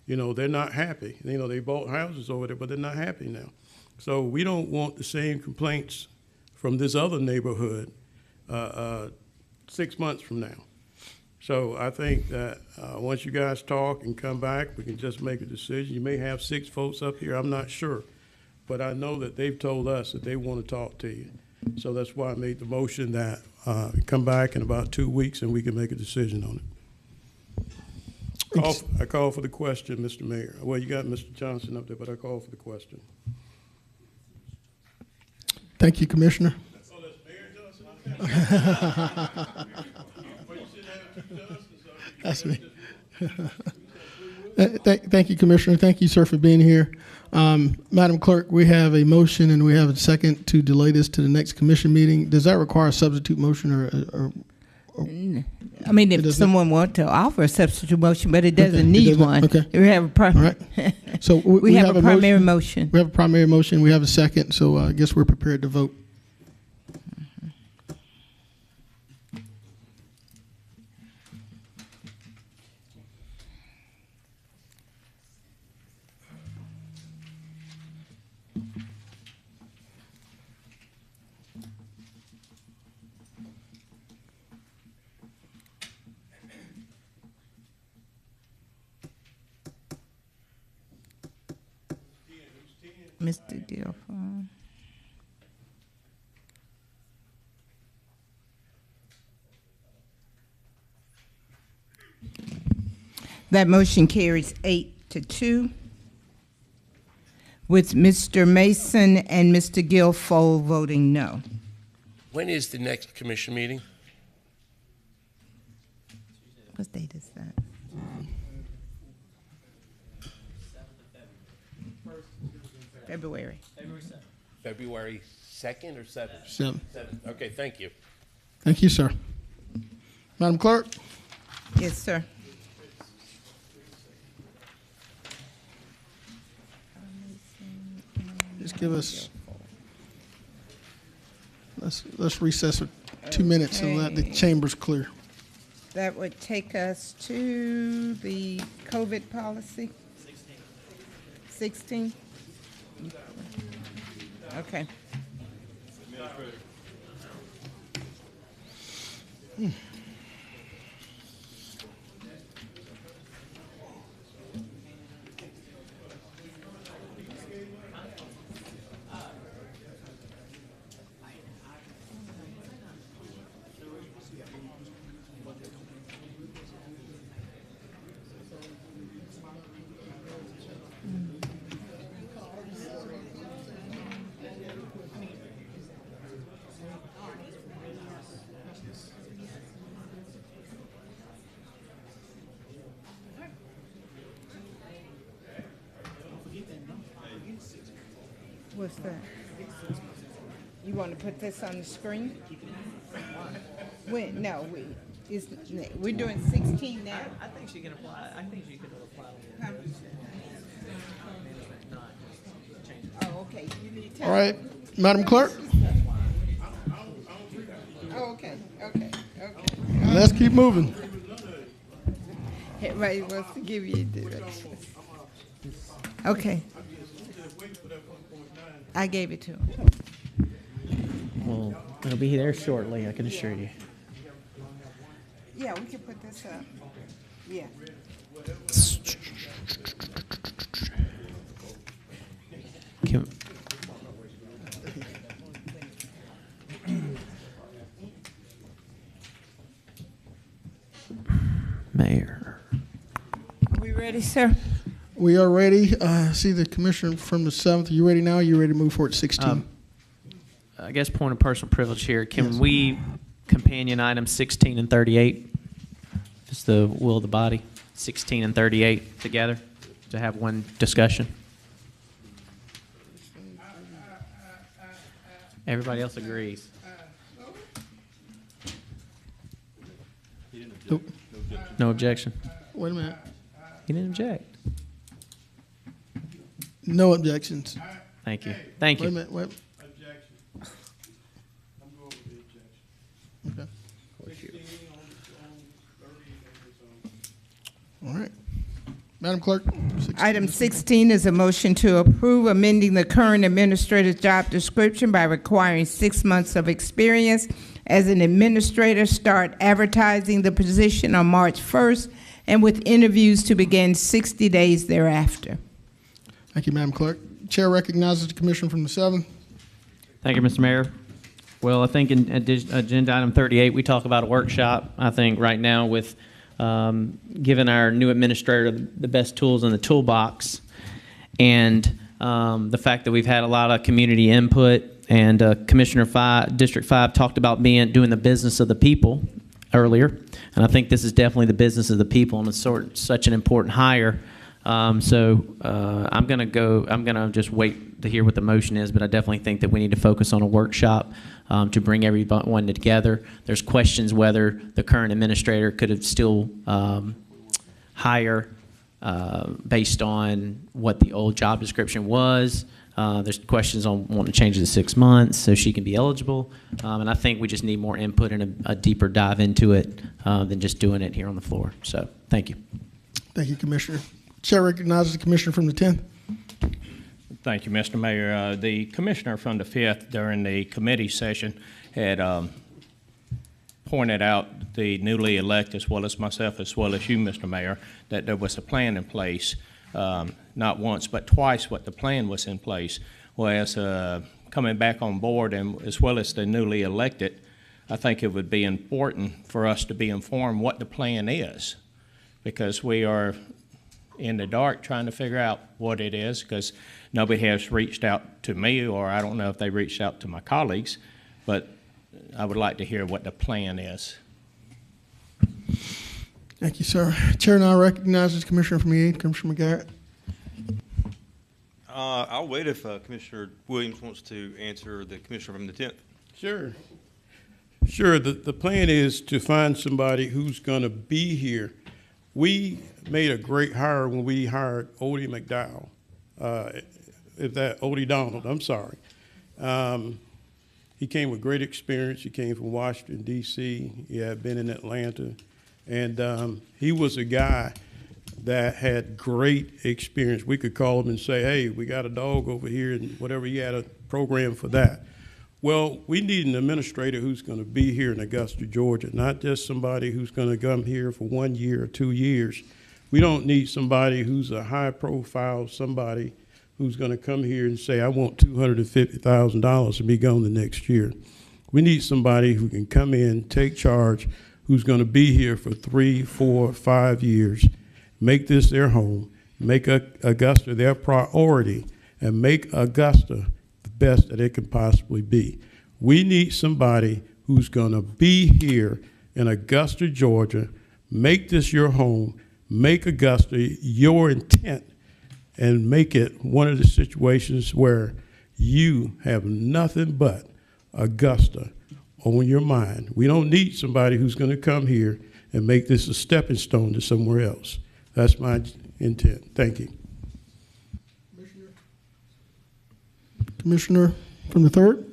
You know, they're not happy. You know, they bought houses over there, but they're not happy now. So we don't want the same complaints from this other neighborhood 6 months from now. So I think that once you guys talk and come back, we can just make a decision. You may have 6 votes up here, I'm not sure. But I know that they've told us that they want to talk to you. So that's why I made the motion that come back in about 2 weeks and we can make a decision on it. I call for the question, Mr. Mayor. Well, you got Mr. Johnson up there, but I call for the question. Thank you, Commissioner. That's me. Thank you, Commissioner. Thank you, sir, for being here. Madam Clerk, we have a motion and we have a second to delay this to the next commission meeting. Does that require a substitute motion or I mean, if someone wants to offer a substitute motion, but it doesn't need one. Okay. We have a All right. So we have a primary motion. We have a primary motion. We have a second. So I guess we're prepared to vote. Mr. Guilfoyle. That motion carries 8-2, with Mr. Mason and Mr. Guilfoyle voting no. When is the next commission meeting? What date is that? February. February 2nd or 7th? 7th. 7th. Okay, thank you. Thank you, sir. Madam Clerk? Yes, sir. Just give us, let's recess for 2 minutes and let the chambers clear. That would take us to the COVID policy. 16. Okay. What's that? You want to put this on the screen? No, we're doing 16 now. I think she can apply. I think she can apply. Oh, okay. You need time. All right, Madam Clerk? Oh, okay. Let's keep moving. Everybody wants to give you directions. Okay. I gave it to him. Well, it'll be there shortly, I can assure you. Yeah, we can put this up. Yeah. Can, Mayor. Are we ready, sir? We are ready. See the commissioner from the 7th. Are you ready now? Are you ready to move forward to 16? I guess point of personal privilege here. Can Yes. we companion items 16 and 38? Just the will of the body. 16 and 38 together to have one discussion. Everybody else agrees. No objection. Wait a minute. He didn't object. No objections. Thank you. Thank you. Wait a minute. Wait. Objection. I'm going with the objection. Okay. All right. Madam Clerk. 16. Item 16 is a motion to approve amending the current administrator's job description by requiring 6 months of experience as an administrator, start advertising the position on March 1st, and with interviews to begin 60 days thereafter. Thank you, Madam Clerk. Chair recognizes the Commissioner from the 7th. Thank you, Mr. Mayor. Well, I think in agenda item 38, we talk about a workshop. I think right now with giving our new administrator the best tools in the toolbox, and the fact that we've had a lot of community input, and District 5 talked about doing the business of the people earlier, and I think this is definitely the business of the people, and it's such an important hire. So I'm gonna just wait to hear what the motion is, but I definitely think that we need to focus on a workshop to bring everyone together. There's questions whether the current administrator could have still hire based on what the old job description was. There's questions on wanting to change it to 6 months so she can be eligible. And I think we just need more input and a deeper dive into it than just doing it here on the floor. So thank you. Thank you, Commissioner. Chair recognizes the Commissioner from the 10th. Thank you, Mr. Mayor. The commissioner from the 5th during the committee session had pointed out, the newly elected, as well as myself, as well as you, Mr. Mayor, that there was a plan in place, not once but twice what the plan was in place. Whereas coming back on board, and as well as the newly elected, I think it would be important for us to be informed what the plan is, because we are in the dark trying to figure out what it is, because nobody has reached out to me, or I don't know if they reached out to my colleagues, but I would like to hear what the plan is. Thank you, sir. Chair now recognizes the Commissioner from the 8th, Commissioner McGarrett. I'll wait if Commissioner Williams wants to answer the Commissioner from the 10th. Sure. Sure. The plan is to find somebody who's going to be here. We made a great hire when we hired Odie McDowell. Odie Donald, I'm sorry. He came with great experience. He came from Washington, D.C. He had been in Atlanta. And he was a guy that had great experience. We could call him and say, hey, we got a dog over here, and whatever, he had a program for that. Well, we need an administrator who's going to be here in Augusta, Georgia, not just somebody who's going to come here for 1 year or 2 years. We don't need somebody who's a high profile, somebody who's going to come here and say, I want $250,000 and be gone the next year. We need somebody who can come in, take charge, who's going to be here for 3, 4, 5 years, make this their home, make Augusta their priority, and make Augusta the best that it can possibly be. We need somebody who's going to be here in Augusta, Georgia, make this your home, make Augusta your intent, and make it one of the situations where you have nothing but Augusta on your mind. We don't need somebody who's going to come here and make this a stepping stone to somewhere else. That's my intent. Thank you. Commissioner from the 3rd.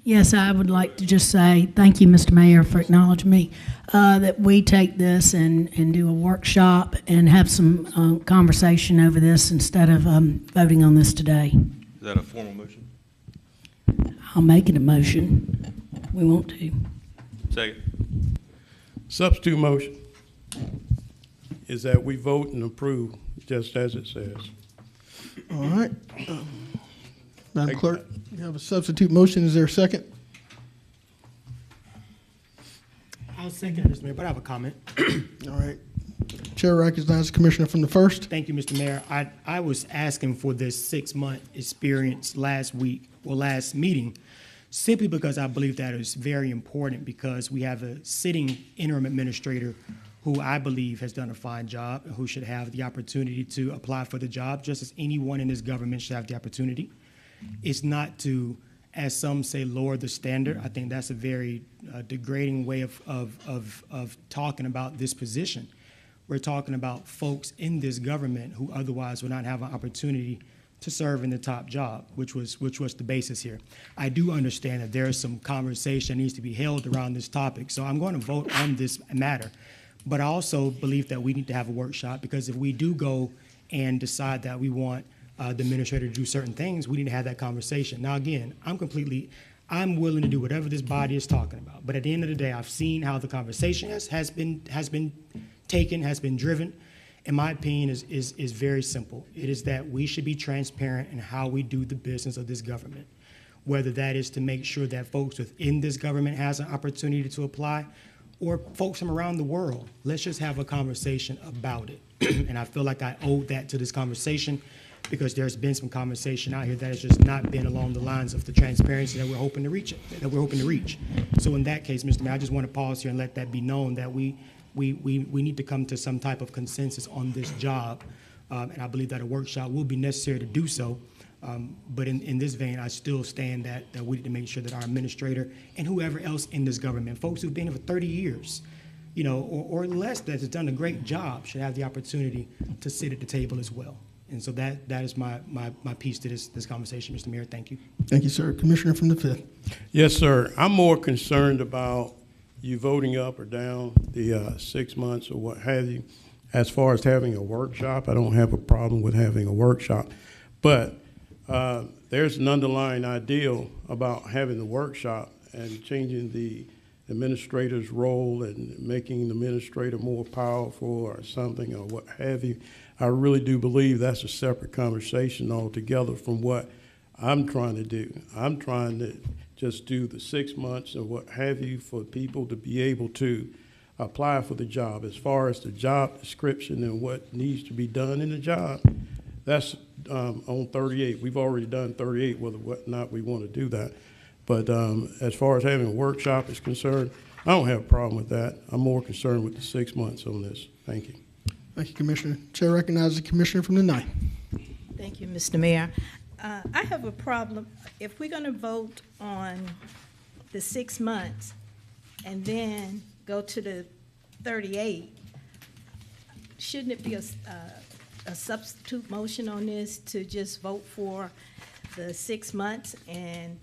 Yes, I would like to just say thank you, Mr. Mayor, for acknowledging me, that we take this and do a workshop and have some conversation over this instead of voting on this today. Is that a formal motion? I'll make it a motion. We want to. Second. Substitute motion is that we vote and approve just as it says. All right. Madam Clerk, you have a substitute motion. Is there a second? I'll second, Mr. Mayor, but I have a comment. All right. Chair recognizes the Commissioner from the 1st. Thank you, Mr. Mayor. I was asking for this 6-month experience last meeting, simply because I believe that is very important, because we have a sitting interim administrator who I believe has done a fine job, who should have the opportunity to apply for the job, just as anyone in this government should have the opportunity. It's not to, as some say, lower the standard. I think that's a very degrading way of talking about this position. We're talking about folks in this government who otherwise would not have an opportunity to serve in the top job, which was the basis here. I do understand that there is some conversation that needs to be held around this topic, so I'm going to vote on this matter. But I also believe that we need to have a workshop, because if we do go and decide that we want the administrator to do certain things, we need to have that conversation. Now, again, I'm willing to do whatever this body is talking about. But at the end of the day, I've seen how the conversation has been taken, has been driven. In my opinion, is very simple. It is that we should be transparent in how we do the business of this government, whether that is to make sure that folks within this government has an opportunity to apply, or folks from around the world. Let's just have a conversation about it. And I feel like I owe that to this conversation, because there's been some conversation out here that has just not been along the lines of the transparency that we're hoping to reach. So in that case, Mr. Mayor, I just want to pause here and let that be known that we need to come to some type of consensus on this job. And I believe that a workshop will be necessary to do so. But in this vein, I still stand that we need to make sure that our administrator and whoever else in this government, folks who've been here for 30 years, or less, that has done a great job, should have the opportunity to sit at the table as well. And so that is my piece to this conversation, Mr. Mayor. Thank you. Thank you, sir. Commissioner from the 5th. Yes, sir. I'm more concerned about you voting up or down the 6 months or what have you. As far as having a workshop, I don't have a problem with having a workshop. But there's an underlying ideal about having the workshop and changing the administrator's role and making the administrator more powerful or something or what have you. I really do believe that's a separate conversation altogether from what I'm trying to do. I'm trying to just do the 6 months and what have you for people to be able to apply for the job. As far as the job description and what needs to be done in the job, that's on 38. We've already done 38, whether or not we want to do that. But as far as having a workshop is concerned, I don't have a problem with that. I'm more concerned with the 6 months on this. Thank you. Thank you, Commissioner. Chair recognizes the Commissioner from the 9th. Thank you, Mr. Mayor. I have a problem. If we're going to vote on the 6 months and then go to the 38, shouldn't it be a substitute motion on this to just vote for the 6 months and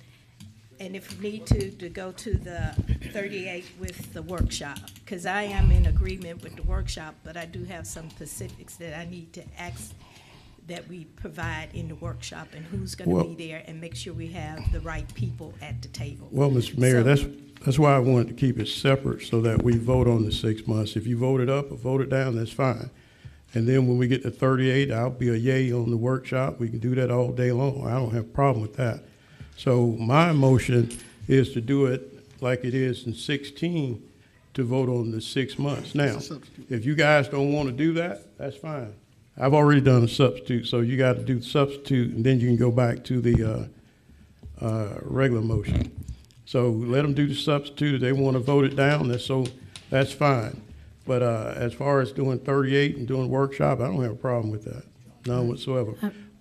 if we need to go to the 38 with the workshop? Because I am in agreement with the workshop, but I do have some specifics that I need to ask that we provide in the workshop, and who's going to be there, and make sure we have the right people at the table. Well, Mr. Mayor, that's why I wanted to keep it separate so that we vote on the 6 months. If you vote it up or vote it down, that's fine. And then when we get to 38, I'll be a yay on the workshop. We can do that all day long. I don't have a problem with that. So my motion is to do it like it is in 16, to vote on the 6 months. Now, if you guys don't want to do that, that's fine. I've already done a substitute, so you got to do the substitute, and then you can go back to the regular motion. So let them do the substitute. If they want to vote it down, that's fine. But as far as doing 38 and doing workshop, I don't have a problem with that, none whatsoever.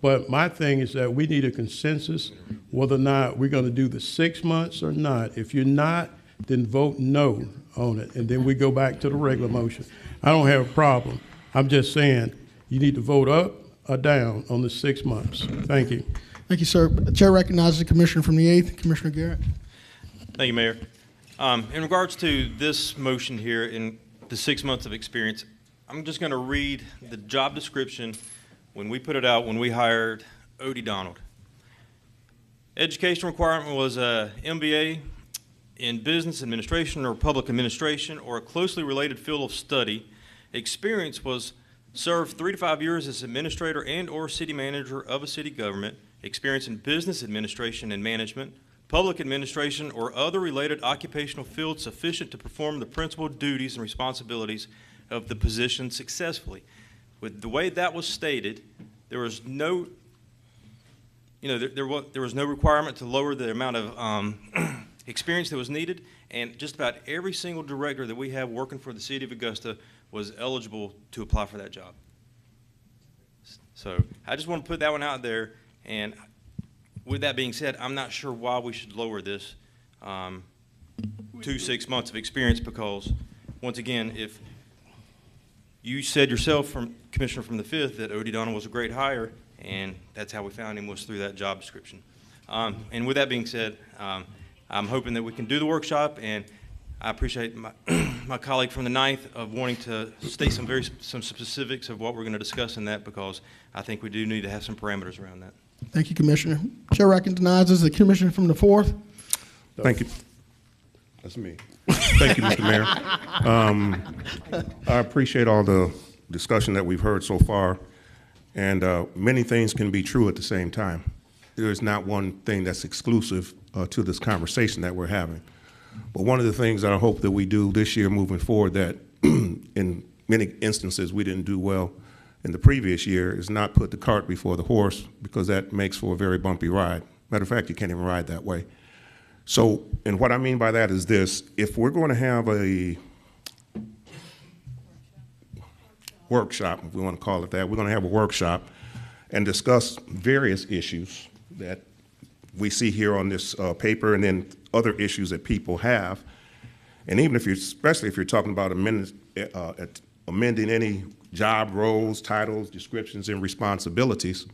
But my thing is that we need a consensus whether or not we're going to do the 6 months or not. If you're not, then vote no on it, and then we go back to the regular motion. I don't have a problem. I'm just saying you need to vote up or down on the 6 months. Thank you. Thank you, sir. Chair recognizes the Commissioner from the 8th, Commissioner Garrett. Thank you, Mayor. In regards to this motion here in the 6 months of experience, I'm just going to read the job description when we put it out when we hired Odie Donald. Education requirement was a MBA in business administration or public administration or a closely related field of study. Experience was served 3 to 5 years as administrator and or city manager of a city government, experience in business administration and management, public administration, or other related occupational fields sufficient to perform the principal duties and responsibilities of the position successfully. With the way that was stated, there was no, there was no requirement to lower the amount of experience that was needed, and just about every single director that we have working for the city of Augusta was eligible to apply for that job. So I just want to put that one out there, and with that being said, I'm not sure why we should lower this to 6 months of experience, because once again, if you said yourself, Commissioner from the 5th, that Odie Donald was a great hire, and that's how we found him, was through that job description. And with that being said, I'm hoping that we can do the workshop, and I appreciate my colleague from the 9th of wanting to state some specifics of what we're going to discuss in that, because I think we do need to have some parameters around that. Thank you, Commissioner. Chair recognizes the Commissioner from the 4th. Thank you. That's me. Thank you, Mr. Mayor. I appreciate all the discussion that we've heard so far, and many things can be true at the same time. There is not one thing that's exclusive to this conversation that we're having. But one of the things that I hope that we do this year moving forward that in many instances we didn't do well in the previous year is not put the cart before the horse, because that makes for a very bumpy ride. Matter of fact, you can't even ride that way. So, and what I mean by that is this: if we're going to have a workshop, if we want to call it that, we're going to have a workshop and discuss various issues that we see here on this paper, and then other issues that people have. And even if you're, especially if you're talking about amending any job roles, titles, descriptions, and responsibilities,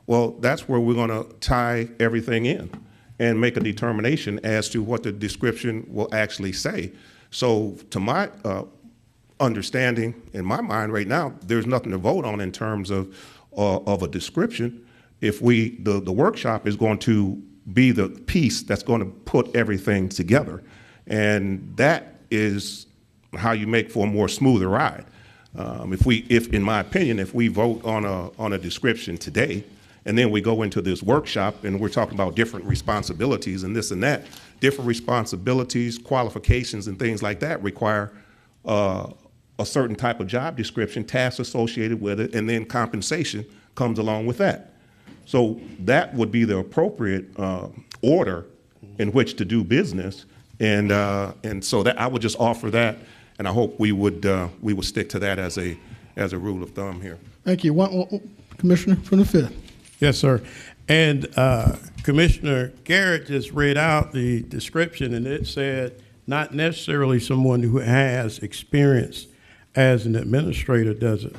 well, that's where we're going to tie everything in and make a determination as to what the description will actually say. So to my understanding, in my mind right now, there's nothing to vote on in terms of a description. If the workshop is going to be the piece that's going to put everything together. And that is how you make for a more smoother ride. If in my opinion, if we vote on a description today, and then we go into this workshop and we're talking about different responsibilities and this and that, different responsibilities, qualifications, and things like that require a certain type of job description, tasks associated with it, and then compensation comes along with that. So that would be the appropriate order in which to do business, and so that I would just offer that, and I hope we would stick to that as a rule of thumb here. Thank you. One Commissioner from the 5th. Yes, sir. And Commissioner Garrett just read out the description, and it said not necessarily someone who has experience as an administrator does it.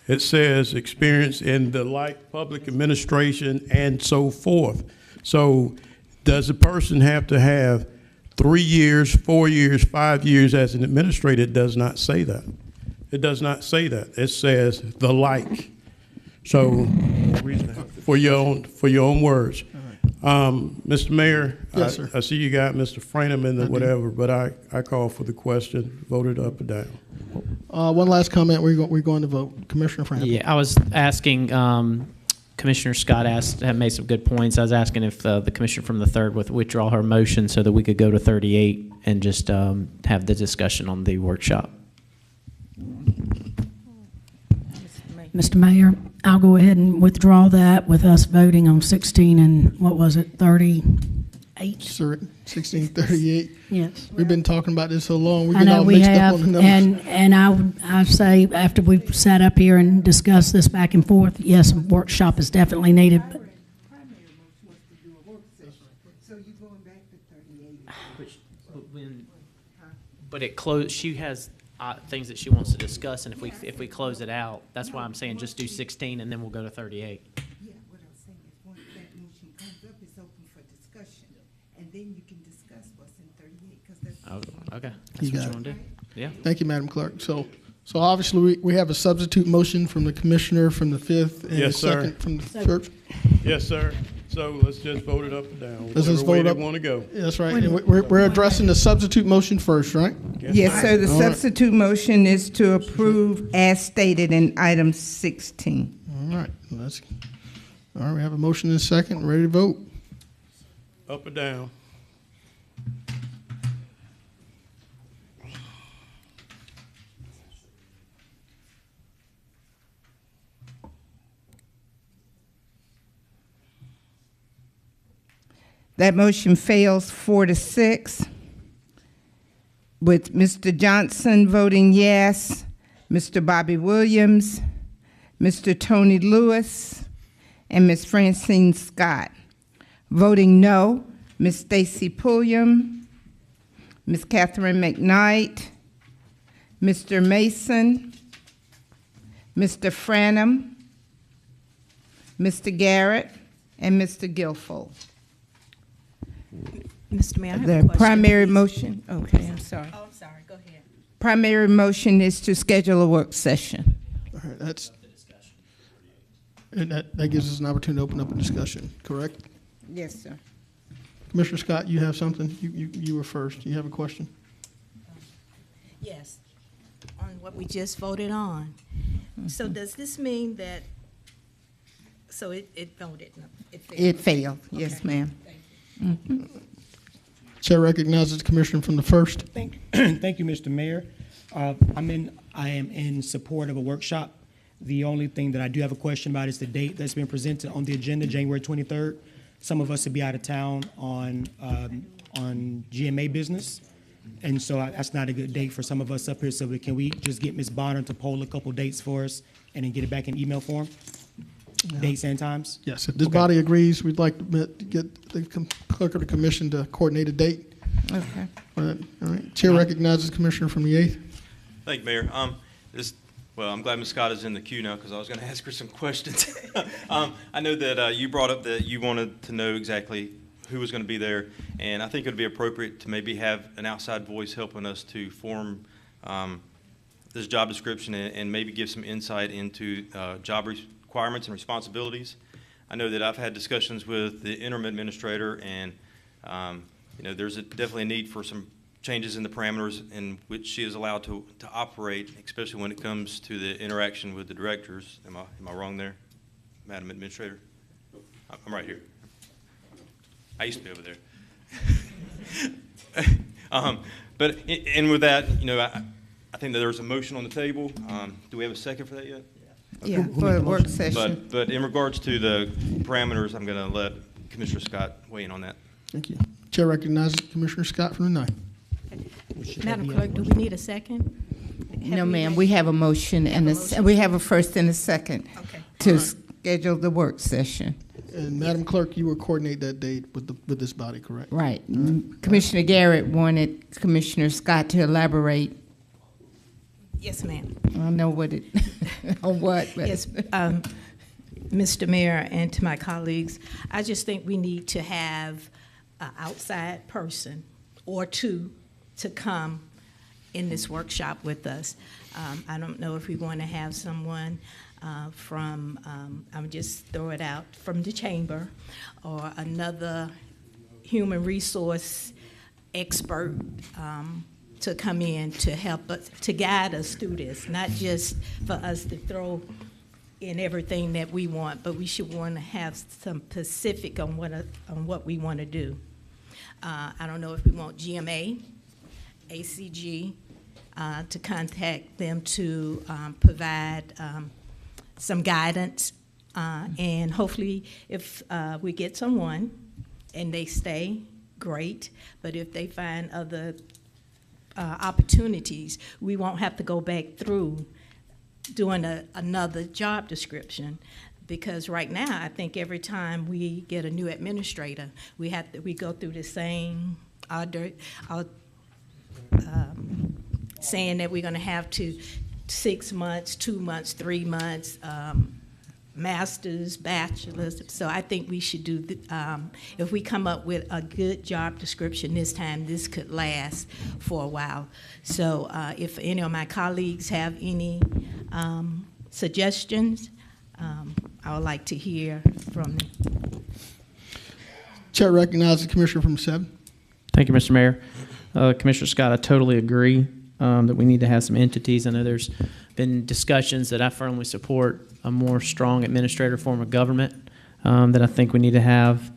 It says experience in the like public administration and so forth. So does a person have to have 3 years, 4 years, 5 years as an administrator? It does not say that. It does not say that. It says the like. So for your own words. Mr. Mayor, yes, sir. I see you got Mr. Franham in the whatever, but I call for the question, voted up or down. One last comment. We're going to vote. Commissioner Franham. Yeah, I was asking, Commissioner Scott made some good points. I was asking if the commissioner from the 3rd would withdraw her motion so that we could go to 38 and just have the discussion on the workshop. Mr. Mayor, I'll go ahead and withdraw that with us voting on 16 and, what was it, 38? Sir, 1638. Yes. We've been talking about this so long. We I get know all we mixed up have, on the numbers. and I say, after we've sat up here and discussed this back and forth, yes, a workshop is definitely needed. But it closed. She has things that she wants to discuss, and if we close it out, that's why I'm saying just do 16 and then we'll go to 38. Yeah, what I'm saying is once that motion comes up, it's open for discussion, and then you can discuss what's in 38, because that's. Oh, okay. That's You what got you it. want to do? Yeah. Thank you, Madam Clerk. So obviously we have a substitute motion from the Commissioner from the 5th and a Yes, sir. second from the church. Yes, sir. So let's just vote it up or down. Let's just Whichever way vote they up. want to go. That's right. And we're addressing the substitute motion first, right? Yes, sir. The All right. substitute motion is to approve as stated in item 16. All right. All right. We have a motion and a second. Ready to vote? Up or down? That motion fails 4-6, with Mr. Johnson voting yes, Mr. Bobby Williams, Mr. Tony Lewis, and Ms. Francine Scott. Voting no, Ms. Stacy Pulliam, Ms. Catherine McKnight, Mr. Mason, Mr. Franham, Mr. Garrett, and Mr. Guilfoyle. Mr. Mayor, I have a The question, primary please. motion, okay, I'm sorry. Oh, I'm sorry, go ahead. primary motion is to schedule a work session. All right, and that gives us an opportunity to open up a discussion, correct? Yes, sir. Commissioner Scott, you have something? You were first. You have a question? Yes, on what we just voted on. So does this mean that, so it voted, no, it failed? It failed, yes, Okay. ma'am. Chair recognizes the commissioner from the first. Thank you, Mr. Mayor. I am in support of a workshop. The only thing that I do have a question about is the date that's been presented on the agenda, January 23rd. Some of us will be out of town on GMA business, and so that's not a good date for some of us up here. So can we just get Ms. Bonner to poll a couple dates for us and then get it back in email form? Dates and times? Yes, if this body agrees, we'd like to get the clerk of the commission to coordinate a date. Okay. All right. Chair recognizes the commissioner from the 8th. Thank you, Mayor. Well, I'm glad Ms. Scott is in the queue now because I was going to ask her some questions. I know that you brought up that you wanted to know exactly who was going to be there, and I think it would be appropriate to maybe have an outside voice helping us to form this job description and maybe give some insight into job requirements and responsibilities. I know that I've had discussions with the interim administrator, and there's definitely a need for some changes in the parameters in which she is allowed to operate, especially when it comes to the interaction with the directors. Am I wrong there, Madam Administrator? I'm right here. I used to be over there. But with that, I think that there's a motion on the table. Do we have a second for that yet? Yeah, for a work session. But in regards to the parameters, I'm going to let Commissioner Scott weigh in on that. Thank you. Chair recognizes Commissioner Scott from the 9th. Madam Clerk, do we need a second? No, ma'am, we have a motion and we have a first and a second to schedule the work session. And Madam Clerk, you will coordinate that date with this body, correct? Right. Commissioner Garrett wanted Commissioner Scott to elaborate. Yes, ma'am. I don't know what it, on what. But. Yes, Mr. Mayor and to my colleagues, I just think we need to have an outside person or two to come in this workshop with us. I don't know if we want to have someone from, I'm just throw it out, from the chamber, or another human resource expert to come in to help us, to guide us through this, not just for us to throw in everything that we want, but we should want to have some specific on what we want to do. I don't know if we want GMA, ACG, to contact them to provide some guidance, and hopefully if we get someone and they stay, great, but if they find other opportunities, we won't have to go back through doing another job description, because right now I think every time we get a new administrator, we go through the same saying that we're going to have to 6 months, 2 months, 3 months, masters, bachelors. So I think we should do, if we come up with a good job description this time, this could last for a while. So if any of my colleagues have any suggestions, I would like to hear from them. Chair recognizes the commissioner from 7. Thank you, Mr. Mayor. Commissioner Scott, I totally agree that we need to have some entities. I know there's been discussions that I firmly support a more strong administrative form of government, that I think we need to have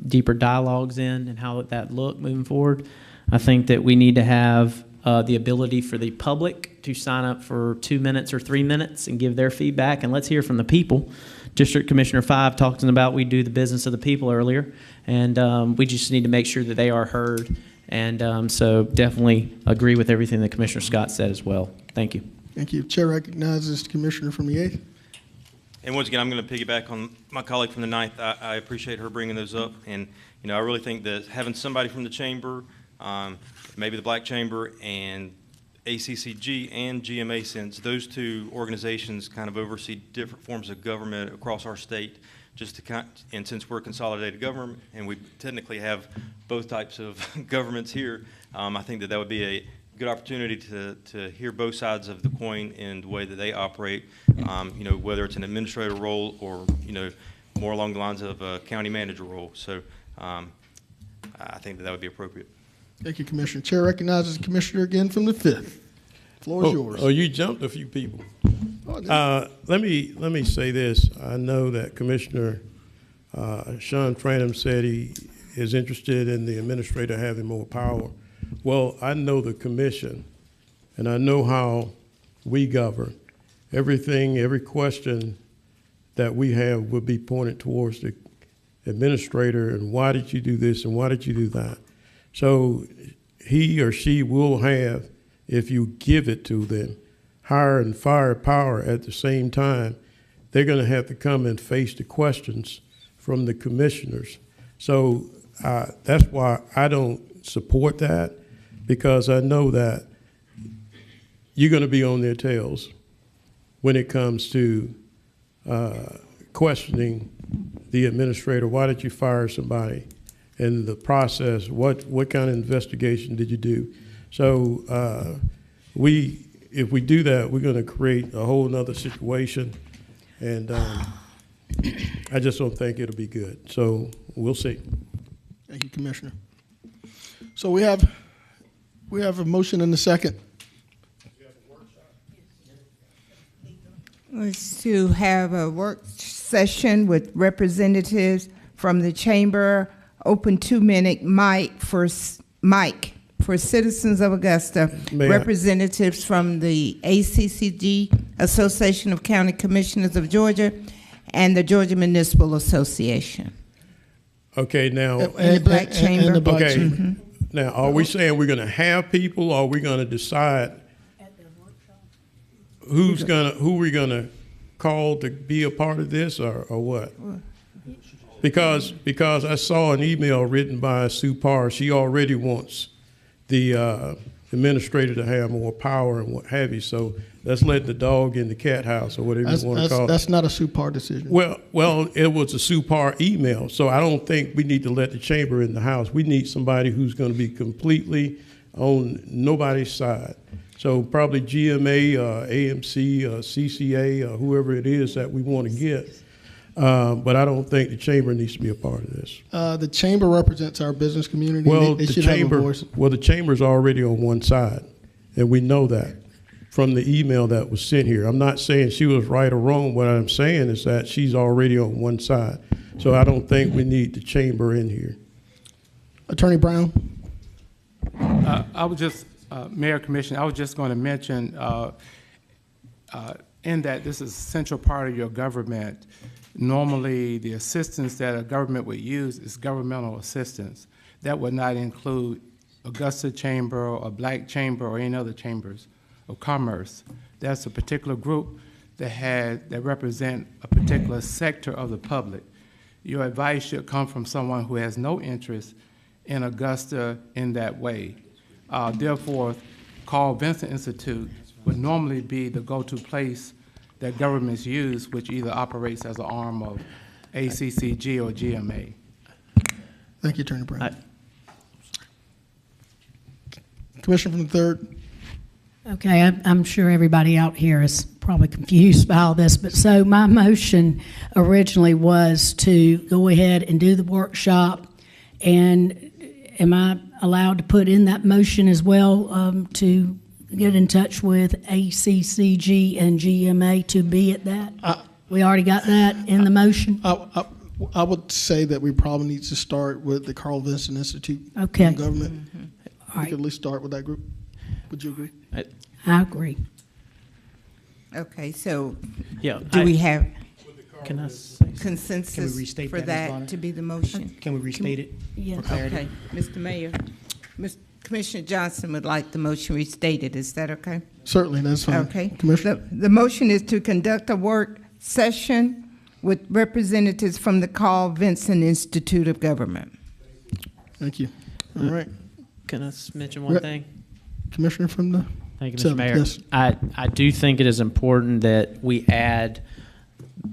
deeper dialogues in and how that look moving forward. I think that we need to have the ability for the public to sign up for 2 minutes or 3 minutes and give their feedback, and let's hear from the people. District Commissioner 5 talking about we do the business of the people earlier, and we just need to make sure that they are heard. And so definitely agree with everything that Commissioner Scott said as well. Thank you. Thank you. Chair recognizes the commissioner from the 8th. And once again, I'm going to piggyback on my colleague from the 9th. I appreciate her bringing those up. And, I really think that having somebody from the chamber, maybe the Black Chamber and ACCG and GMA, since those two organizations kind of oversee different forms of government across our state, and since we're a consolidated government and we technically have both types of governments here, I think that would be good opportunity to hear both sides of the coin in the way that they operate, whether it's an administrator role or, more along the lines of a county manager role. So I think that would be appropriate. Thank you, Commissioner. Chair recognizes the Commissioner again from the 5th. Floor is yours. Oh, you jumped a few people. Let me say this. I know that Commissioner Sean Franham said he is interested in the administrator having more power. Well, I know the commission, and I know how we govern. Every question that we have will be pointed towards the administrator, and why did you do this, and why did you do that? So he or she will have, if you give it to them, hire and fire power at the same time. They're going to have to come and face the questions from the commissioners. So that's why I don't support that, because I know that you're going to be on their tails when it comes to questioning the administrator. Why did you fire somebody? And the process, what kind of investigation did you do? So if we do that, we're going to create a whole nother situation, and I just don't think it'll be good. So we'll see. Thank you, Commissioner. So we have a motion and a second. Was to have a work session with representatives from the chamber, open 2-minute mic for citizens of Augusta, representatives from the ACCG, Association of County Commissioners of Georgia, and the Georgia Municipal Association. Okay, now. And the Black Chamber. And the Black Okay, Chamber. now, are we saying we're going to have people, or are we going to decide who we're going to call to be a part of this, or what? Because I saw an email written by Sue Parr. She already wants the administrator to have more power and what have you. So let's let the dog in the cat house, or whatever you want to call it. That's not a Sue Parr decision. Well, it was a Sue Parr email. So I don't think we need to let the chamber in the house. We need somebody who's going to be completely on nobody's side. So probably GMA, AMC, CCA, whoever it is that we want to get. But I don't think the chamber needs to be a part of this. The chamber represents our business community. Well, they the should have a chamber, voice. well, the chamber's already on one side, and we know that from the email that was sent here. I'm not saying she was right or wrong. What I'm saying is that she's already on one side. So I don't think we need the chamber in here. Attorney Brown. I was just, Mayor, Commissioner, I was just going to mention in that this is a central part of your government. Normally, the assistance that a government would use is governmental assistance. That would not include Augusta Chamber or Black Chamber or any other chambers of commerce. That's a particular group that represent a particular sector of the public. Your advice should come from someone who has no interest in Augusta in that way. Therefore, Carl Vinson Institute would normally be the go-to place that governments use, which either operates as an arm of ACCG or GMA. Thank you, Attorney Brown. Commissioner from the 3rd. Okay, I'm sure everybody out here is probably confused by all this, but so my motion originally was to go ahead and do the workshop, and am I allowed to put in that motion as well to get in touch with ACCG and GMA to be at that? We already got that in the motion? I would say that we probably need to start with the Carl Vinson Institute Okay. of Government. Mm-hmm. We could at least start with that group. Would you agree? I agree. Okay, so Yeah, do we have Can I say consensus Can we restate for that, Ms. that Bonner? to be the motion? Can we restate it? Yes. For clarity? Okay, Mr. Mayor, Commissioner Johnson would like the motion restated. Is that okay? Certainly, that's fine. Okay. Commissioner? The motion is to conduct a work session with representatives from the Carl Vinson Institute of Government. Thank you. All right. Can I mention one thing? Commissioner from the Thank you, Mr. Mayor. Yes. I do think it is important that we add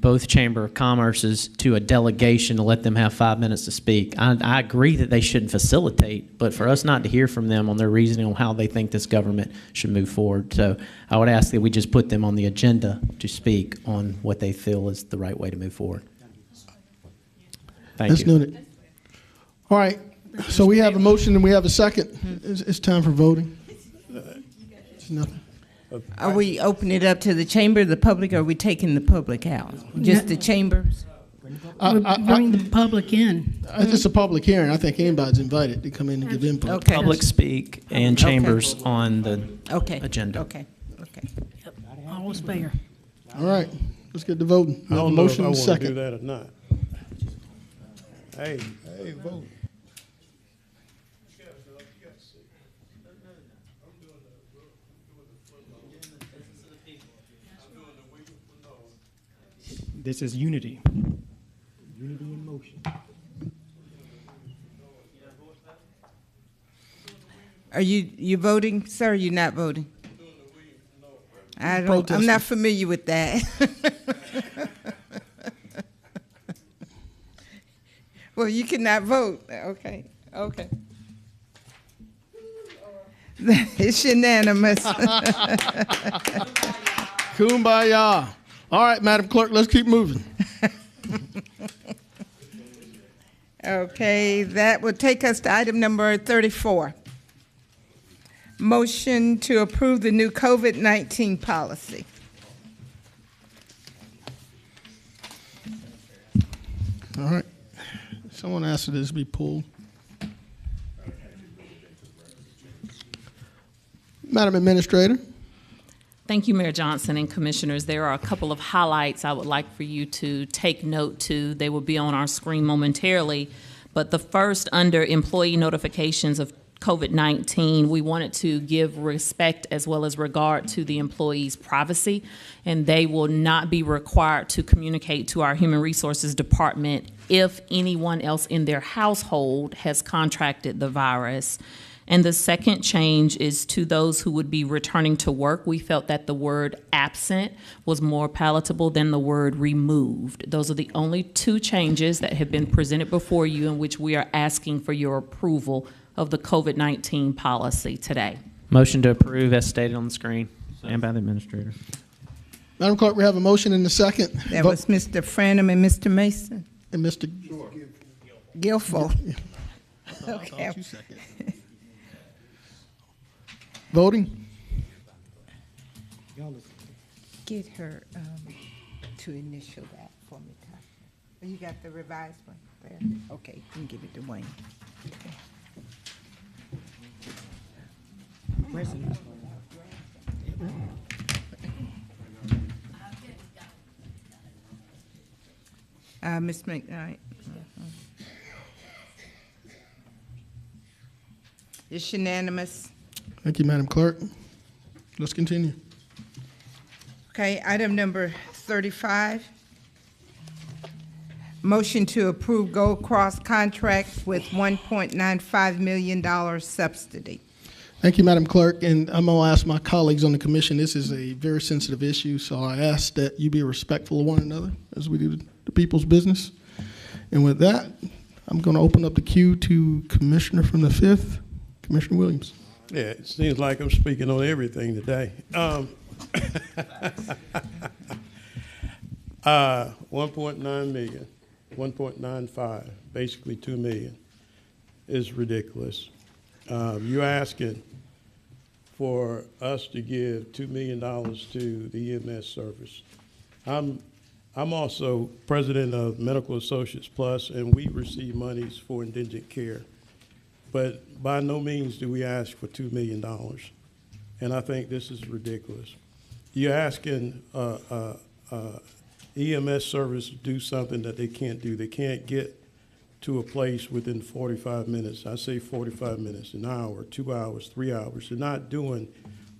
both Chamber of Commerce's to a delegation to let them have 5 minutes to speak. I agree that they shouldn't facilitate, but for us not to hear from them on their reasoning on how they think this government should move forward. So I would ask that we just put them on the agenda to speak on what they feel is the right way to move forward. Thank That's you. noted. All right, so we have a motion and we have a second. It's time for voting. It's nothing. Are we opening it up to the chamber, the public, or are we taking the public out? Just the chambers? Bring the public in. It's a public hearing. I think anybody's invited to come in and give input. Okay. Public speak and chambers on the agenda. Okay. All is fair. All right, let's get to voting. I don't know if I want to second. do that or not. Hey, vote. This is unity. Unity in motion. Are you voting, sir? Or you not voting? I'm not familiar with that. Well, you cannot vote. Okay. It's unanimous. Kumbaya. All right, Madam Clerk, let's keep moving. Okay, that will take us to item number 34. Motion to approve the new COVID-19 policy. All right. Someone asked for this to be pulled. Madam Administrator. Thank you, Mayor Johnson and Commissioners. There are a couple of highlights I would like for you to take note to. They will be on our screen momentarily. But the first, under employee notifications of COVID-19, we wanted to give respect as well as regard to the employees' privacy, and they will not be required to communicate to our Human Resources Department if anyone else in their household has contracted the virus. And the second change is to those who would be returning to work. We felt that the word absent was more palatable than the word removed. Those are the only two changes that have been presented before you in which we are asking for your approval of the COVID-19 policy today. Motion to approve as stated on the screen and by the administrator. Madam Clerk, we have a motion and a second. That was Mr. Franum and Mr. Mason. And Mr. Guilfoyle. Okay. Voting? Get her to initial that for me, Tasha. You got the revised one there? Okay, you can give it to Wayne. Okay. Where's he? Ms. McKnight. It's unanimous. Thank you, Madam Clerk. Let's continue. Okay, item number 35. Motion to approve Gold Cross contract with $1.95 million subsidy. Thank you, Madam Clerk. And I'm going to ask my colleagues on the commission, this is a very sensitive issue, so I ask that you be respectful of one another as we do the people's business. And with that, I'm going to open up the queue to Commissioner from the 5th, Commissioner Williams. Yeah, it seems like I'm speaking on everything today. 1.9 million, 1.95, basically 2 million is ridiculous. You're asking for us to give $2 million to the EMS service. I'm also president of Medical Associates Plus, and we receive monies for indigent care. But by no means do we ask for $2 million. And I think this is ridiculous. You're asking EMS service to do something that they can't do. They can't get to a place within 45 minutes. I say 45 minutes, an hour, 2 hours, 3 hours. They're not doing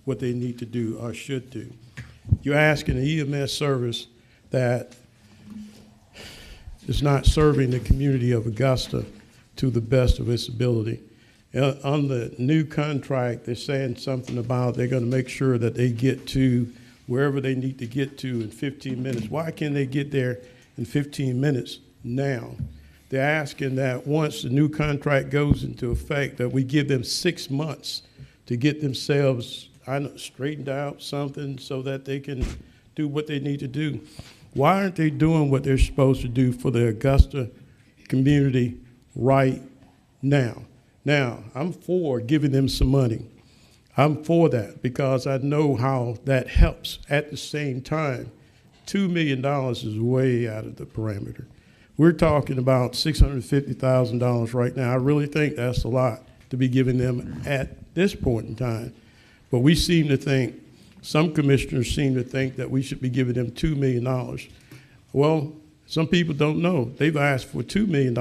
what they need to do or should do. You're asking an EMS service that is not serving the community of Augusta to the best of its ability. On the new contract, they're saying something about they're going to make sure that they get to wherever they need to get to in 15 minutes. Why can't they get there in 15 minutes now? They're asking that once the new contract goes into effect, that we give them 6 months to get themselves straightened out, something, so that they can do what they need to do. Why aren't they doing what they're supposed to do for the Augusta community right now? Now, I'm for giving them some money. I'm for that because I know how that helps. At the same time, $2 million is way out of the parameter. We're talking about $650,000 right now. I really think that's a lot to be giving them at this point in time. But we seem to think, some commissioners seem to think that we should be giving them $2 million. Well, some people don't know. They've asked for $2 million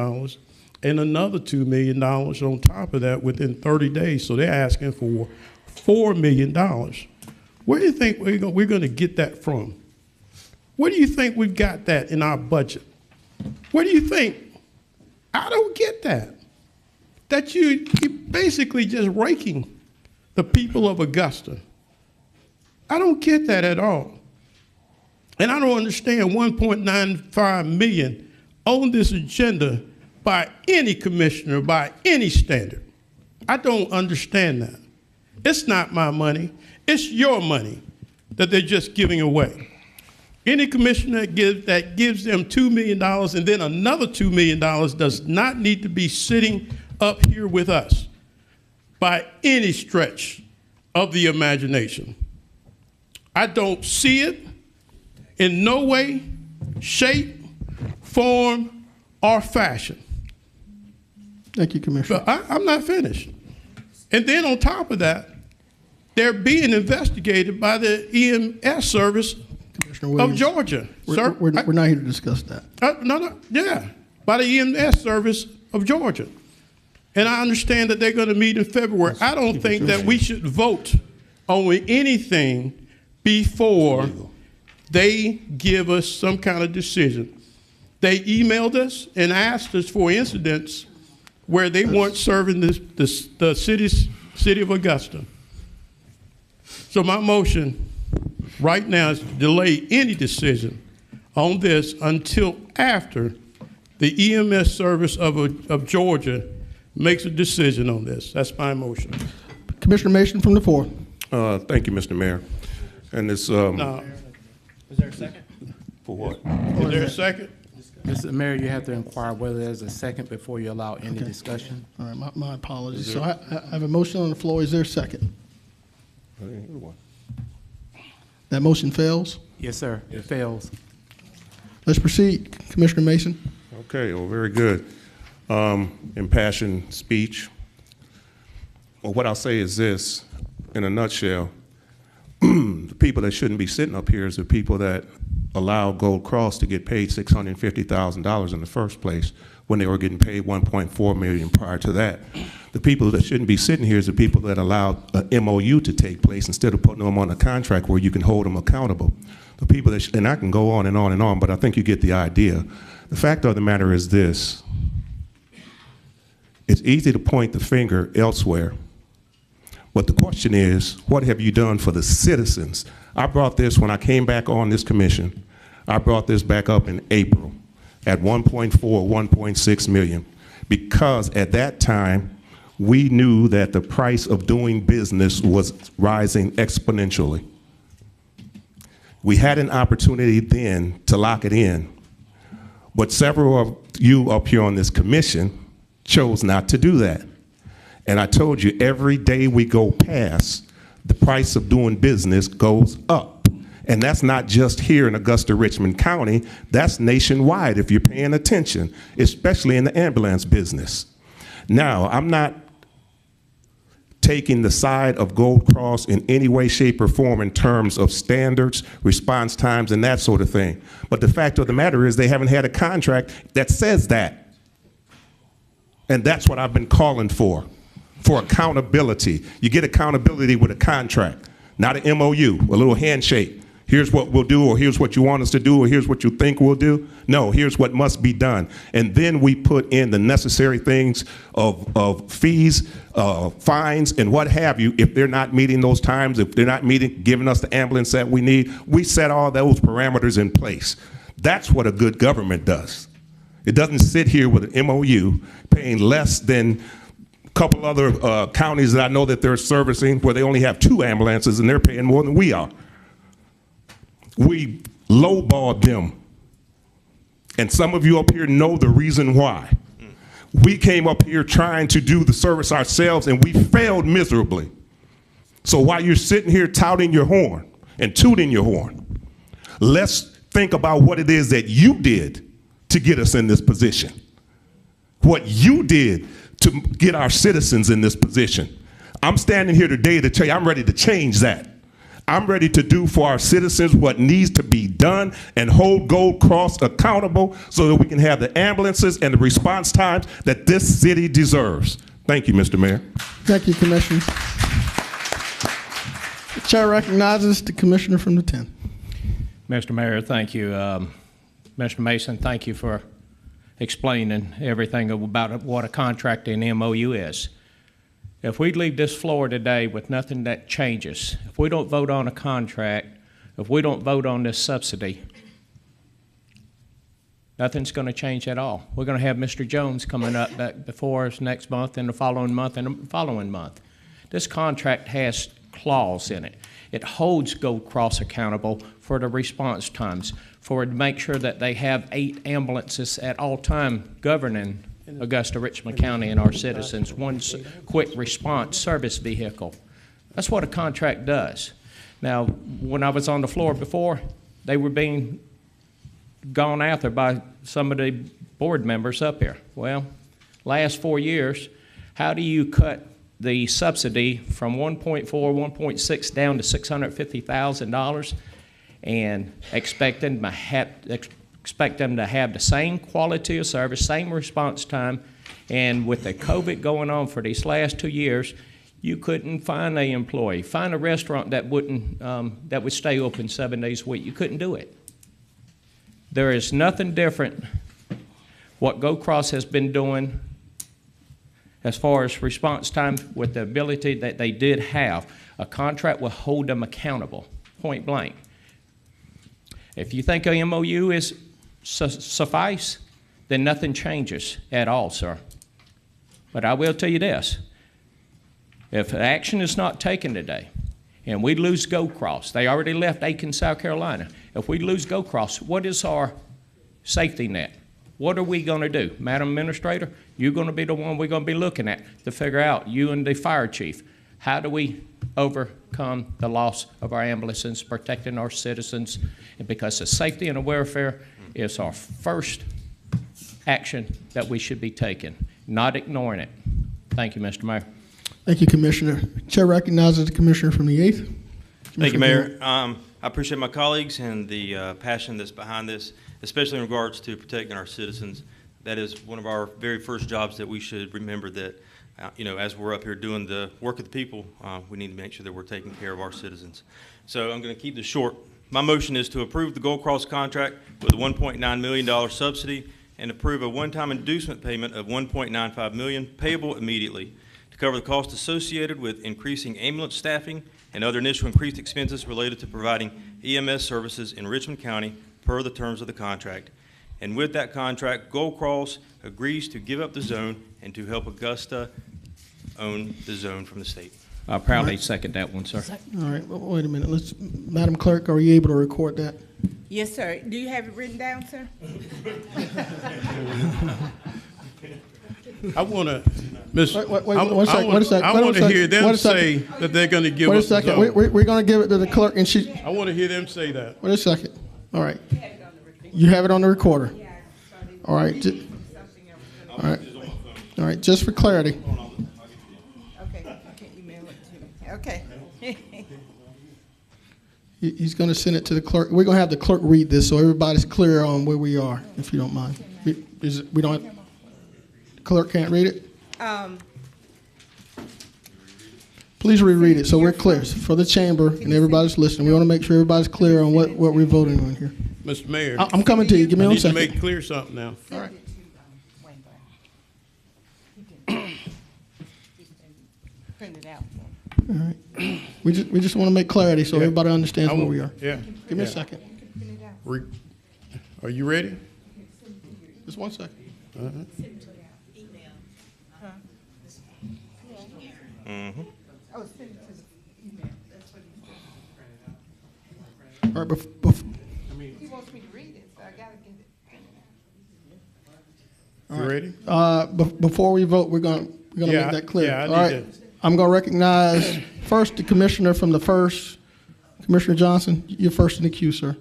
and another $2 million on top of that within 30 days. So they're asking for $4 million. Where do you think we're going to get that from? Where do you think we've got that in our budget? What do you think? I don't get that. That you're basically just raking the people of Augusta. I don't get that at all. And I don't understand 1.95 million on this agenda by any commissioner, by any standard. I don't understand that. It's not my money. It's your money that they're just giving away. Any commissioner that gives them $2 million and then another $2 million does not need to be sitting up here with us by any stretch of the imagination. I don't see it in no way, shape, form, or fashion. Thank you, Commissioner. But I'm not finished. And then on top of that, they're being investigated by the EMS service of Georgia. We're not here to discuss that. By the EMS service of Georgia. And I understand that they're going to meet in February. I don't think that we should vote on anything before they give us some kind of decision. They emailed us and asked us for incidents where they weren't serving the city of Augusta. So my motion right now is to delay any decision on this until after the EMS service of Georgia makes a decision on this. That's my motion. Commissioner Mason from the floor. Thank you, Mr. Mayor. And this. Is there a second? For what? Is there a second? Mr. Mayor, you have to inquire whether there's a second before you allow any discussion. All right, my apologies. So I have a motion on the floor. Is there a second? That motion fails? Yes, sir. It fails. Let's proceed. Commissioner Mason. Okay, well, very good. Impassioned speech. Well, what I'll say is this, in a nutshell, the people that shouldn't be sitting up here is the people that allowed Gold Cross to get paid $650,000 in the first place when they were getting paid $1.4 million prior to that. The people that shouldn't be sitting here is the people that allowed an MOU to take place instead of putting them on a contract where you can hold them accountable. The people that, and I can go on and on and on, but I think you get the idea. The fact of the matter is this. It's easy to point the finger elsewhere, but the question is, what have you done for the citizens? I brought this when I came back on this commission. I brought this back up in April at 1.4, 1.6 million, because at that time, we knew that the price of doing business was rising exponentially. We had an opportunity then to lock it in, but several of you up here on this commission chose not to do that. And I told you, every day we go past, the price of doing business goes up. And that's not just here in Augusta, Richmond County, that's nationwide if you're paying attention, especially in the ambulance business. Now, I'm not taking the side of Gold Cross in any way, shape, or form in terms of standards, response times, and that sort of thing. But the fact of the matter is they haven't had a contract that says that. And that's what I've been calling for accountability. You get accountability with a contract, not an MOU, a little handshake. Here's what we'll do, or here's what you want us to do, or here's what you think we'll do. No, here's what must be done. And then we put in the necessary things of fees, fines, and what have you. If they're not meeting those times, if they're not giving us the ambulance that we need, we set all those parameters in place. That's what a good government does. It doesn't sit here with an MOU paying less than a couple other counties that I know that they're servicing where they only have 2 ambulances and they're paying more than we are. We lowballed them. And some of you up here know the reason why. We came up here trying to do the service ourselves and we failed miserably. So while you're sitting here touting your horn and tooting your horn, let's think about what it is that you did to get us in this position. What you did to get our citizens in this position. I'm standing here today to tell you I'm ready to change that. I'm ready to do for our citizens what needs to be done and hold Gold Cross accountable so that we can have the ambulances and the response times that this city deserves. Thank you, Mr. Mayor. Thank you, Commissioner. The chair recognizes the commissioner from the 10th. Mr. Mayor, thank you. Mr. Mason, thank you for explaining everything about what a contract and MOU is. If we leave this floor today with nothing that changes, if we don't vote on a contract, if we don't vote on this subsidy, nothing's going to change at all. We're going to have Mr. Jones coming up back before us next month and the following month and the following month. This contract has clause in it. It holds Gold Cross accountable for the response times, for to make sure that they have 8 ambulances at all time governing Augusta, Richmond County, and our citizens, one quick response service vehicle. That's what a contract does. Now, when I was on the floor before, they were being gone after by some of the board members up here. Well, last 4 years, how do you cut the subsidy from 1.4, 1.6 down to $650,000 and expect them to have the same quality of service, same response time, and with the COVID going on for these last 2 years, you couldn't find an employee, find a restaurant that would stay open 7 days a week. You couldn't do it. There is nothing different what Gold Cross has been doing as far as response time with the ability that they did have. A contract will hold them accountable, point blank. If you think a MOU is suffice, then nothing changes at all, sir. But I will tell you this. If action is not taken today and we lose Gold Cross, they already left Aiken, South Carolina. If we lose Gold Cross, what is our safety net? What are we going to do? Madam Administrator, you're going to be the one we're going to be looking at to figure out, you and the fire chief, how do we overcome the loss of our ambulances, protecting our citizens, and because the safety and the welfare is our first action that we should be taking, not ignoring it. Thank you, Mr. Mayor. Thank you, Commissioner. Chair recognizes the Commissioner from the 8th. Thank you, Mayor. I appreciate my colleagues and the passion that's behind this, especially in regards to protecting our citizens. That is one of our very first jobs that we should remember that, as we're up here doing the work of the people, we need to make sure that we're taking care of our citizens. So I'm going to keep this short. My motion is to approve the Gold Cross contract with a $1.9 million subsidy and approve a one-time inducement payment of $1.95 million payable immediately to cover the cost associated with increasing ambulance staffing and other initial increased expenses related to providing EMS services in Richmond County per the terms of the contract. And with that contract, Gold Cross agrees to give up the zone and to help Augusta own the zone from the state. I proudly second that one, sir. All right, wait a minute. Madam Clerk, are you able to record that? Yes, sir. Do you have it written down, sir? I want to, Miss. Wait one second. I want to hear them say that they're going to give us the zone. Wait a second. We're going to give it to the clerk, and she. I want to hear them say that. Wait a second. All right. You have it on the recorder. All right. All right. All right. Just for clarity. Okay. You can email it to me. Okay. He's going to send it to the clerk. We're going to have the clerk read this so everybody's clear on where we are, if you don't mind. We don't have, the clerk can't read it? Please reread it so we're clear. For the chamber and everybody's listening, we want to make sure everybody's clear on what we're voting on here. Mr. Mayor. I'm coming to you. Give me 1 second. I need to make clear something now. All right. All right. We just want to make clarity so everybody understands where we are. Yeah. Give me a second. Are you ready? Just 1 second. Mm-hmm. Oh, send it to the email. That's what he said. All right, He wants me to read it, so I gotta get it. You ready? Before we vote, we're gonna make that clear. Yeah, All right. I'm gonna recognize first the commissioner from the first. Commissioner Johnson, you're first in the queue, sir.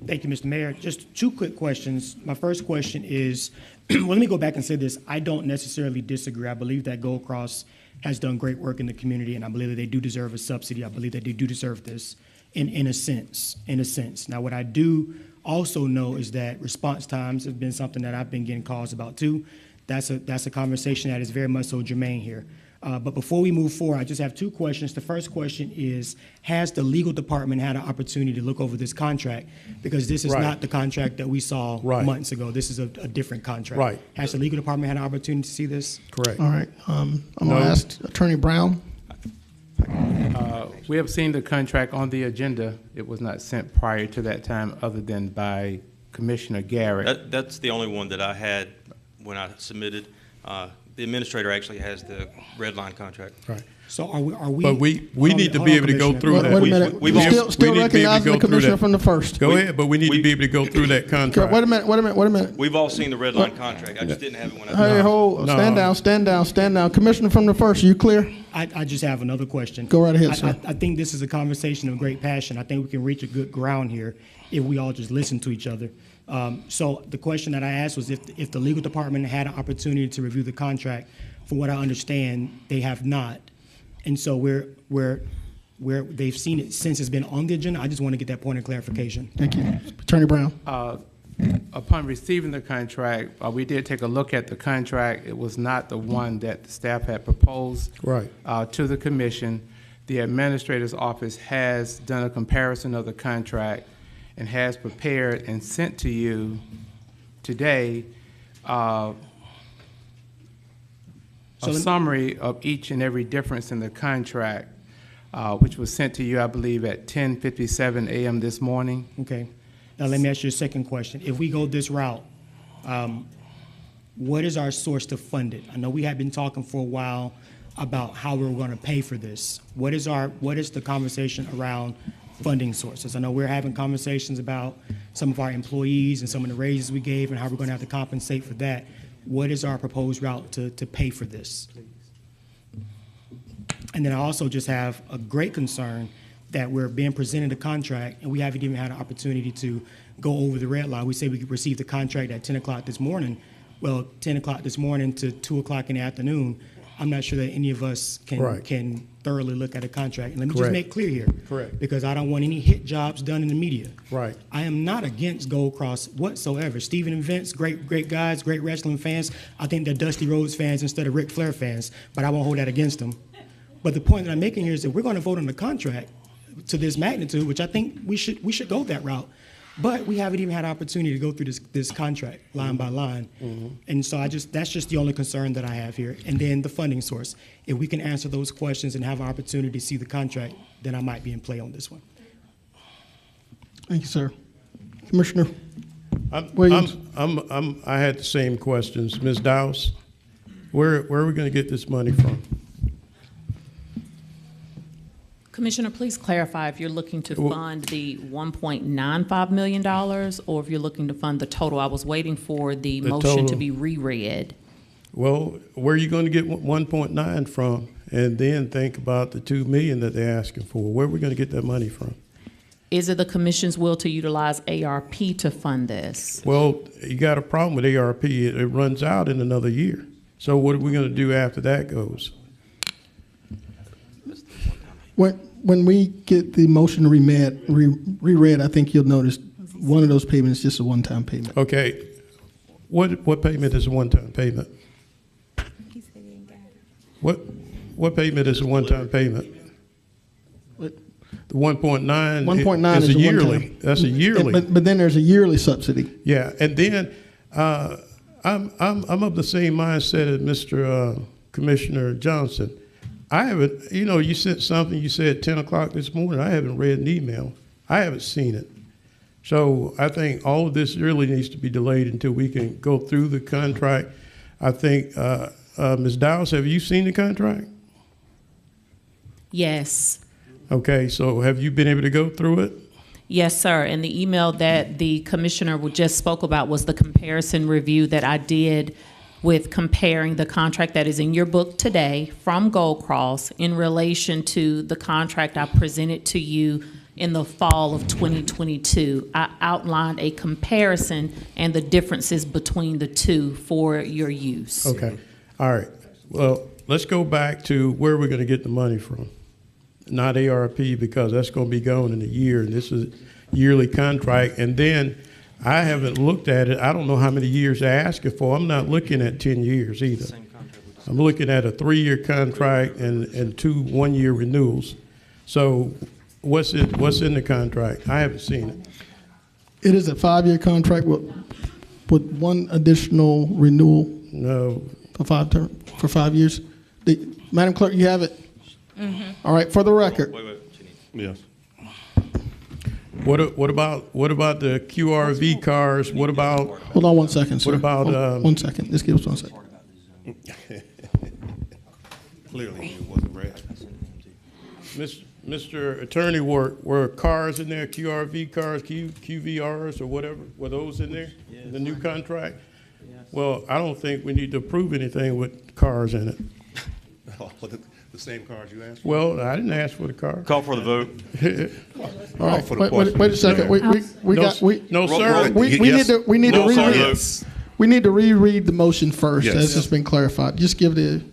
Thank you, Mr. Mayor. Just two quick questions. My first question is, well, let me go back and say this. I don't necessarily disagree. I believe that Gold Cross has done great work in the community, and I believe that they do deserve a subsidy. I believe that they do deserve this in a sense. Now, what I do also know is that response times have been something that I've been getting calls about too. That's a conversation that is very much so germane here. But before we move forward, I just have two questions. The first question is, has the legal department had an opportunity to look over this contract? Because this is not the contract that we saw months ago. This is a different contract. Right. Has the legal department had an opportunity to see this? Correct. All right. I'm going to ask Attorney Brown. We have seen the contract on the agenda. It was not sent prior to that time other than by Commissioner Garrett. That's the only one that I had when I submitted. The administrator actually has the red line contract. Right. So are we? But we need to be able to go through that. Wait a minute. We've Still recognizing the commissioner from the first. Go ahead, but we need to be able to go through that contract. Wait a minute. We've all seen the red line contract. I just didn't have it when I. Hey, stand down. Commissioner from the first, are you clear? I just have another question. Go right ahead, sir. I think this is a conversation of great passion. I think we can reach a good ground here if we all just listen to each other. So the question that I asked was if the legal department had an opportunity to review the contract. From what I understand, they have not. And so where they've seen it since it's been on the agenda, I just want to get that point of clarification. Thank you. Attorney Brown. Upon receiving the contract, we did take a look at the contract. It was not the one that the staff had proposed to the commission. The administrator's office has done a comparison of the contract and has prepared and sent to you today a summary of each and every difference in the contract, which was sent to you, I believe, at 10:57 a.m. this morning. Okay. Now let me ask you a second question. If we go this route, what is our source to fund it? I know we have been talking for a while about how we're going to pay for this. What is the conversation around funding sources? I know we're having conversations about some of our employees and some of the raises we gave and how we're going to have to compensate for that. What is our proposed route to pay for this? And then I also just have a great concern that we're being presented a contract and we haven't even had an opportunity to go over the red line. We say we received the contract at 10 o'clock this morning. Well, 10 o'clock this morning to 2 o'clock in the afternoon, I'm not sure that any of us can thoroughly look at a contract. And let me just make clear here. Correct. Because I don't want any hit jobs done in the media. Right. I am not against Gold Cross whatsoever. Stephen and Vince, great guys, great wrestling fans. I think they're Dusty Rhodes fans instead of Ric Flair fans, but I won't hold that against them. But the point that I'm making here is that we're going to vote on the contract to this magnitude, which I think we should go that route. But we haven't even had an opportunity to go through this contract line by line. Mm-hmm. And so that's just the only concern that I have here. And then the funding source. If we can answer those questions and have an opportunity to see the contract, then I might be in play on this one. Thank you, sir. Commissioner Williams. I had the same questions. Ms. Dowse, where are we going to get this money from? Commissioner, please clarify if you're looking to fund the $1.95 million or if you're looking to fund the total. I was waiting for the motion to be reread. Well, where are you going to get 1.9 from? And then think about the $2 million that they're asking for. Where are we going to get that money from? Is it the commission's will to utilize ARP to fund this? Well, you got a problem with ARP. It runs out in another year. So what are we going to do after that goes? When we get the motion reread, I think you'll notice one of those payments is just a one-time payment. Okay. What payment is a one-time payment? What what payment is a one-time payment? What? The 1.9. 1.9 is is a a yearly. one-time. That's a yearly. But then there's a yearly subsidy. Yeah, and then I'm of the same mindset as Mr. Commissioner Johnson. I haven't, you sent something, you said 10 o'clock this morning. I haven't read an email. I haven't seen it. So I think all of this really needs to be delayed until we can go through the contract. I think, Ms. Dowse, have you seen the contract? Yes. Okay, so have you been able to go through it? Yes, sir. And the email that the commissioner just spoke about was the comparison review that I did with comparing the contract that is in your book today from Gold Cross in relation to the contract I presented to you in the fall of 2022. I outlined a comparison and the differences between the two for your use. Okay. All right. Well, let's go back to where we're going to get the money from. Not ARP, because that's going to be gone in a year, and this is a yearly contract. And then I haven't looked at it. I don't know how many years they're asking for. I'm not looking at 10 years either. I'm looking at a 3-year contract and 2 one-year renewals. So what's in the contract? I haven't seen it. It is a 5-year contract with one additional renewal. No. For 5 years. Madam Clerk, you have it? Mm-hmm. All right, for the record. Wait. Yes. What about the QRV cars? What about? Hold on 1 second, sir. What about? 1 second. Just give us 1 second. Clearly, it wasn't read. Mr. Attorney, were cars in there? QRV cars, QVRs, or whatever? Were those in there? Yes. The new contract? Yes. Well, I don't think we need to approve anything with cars in it. The same cars you asked for? Well, I didn't ask for the car. Call for the vote. All right, wait a second. We need to reread the motion first, yes, as it's been clarified. Just give the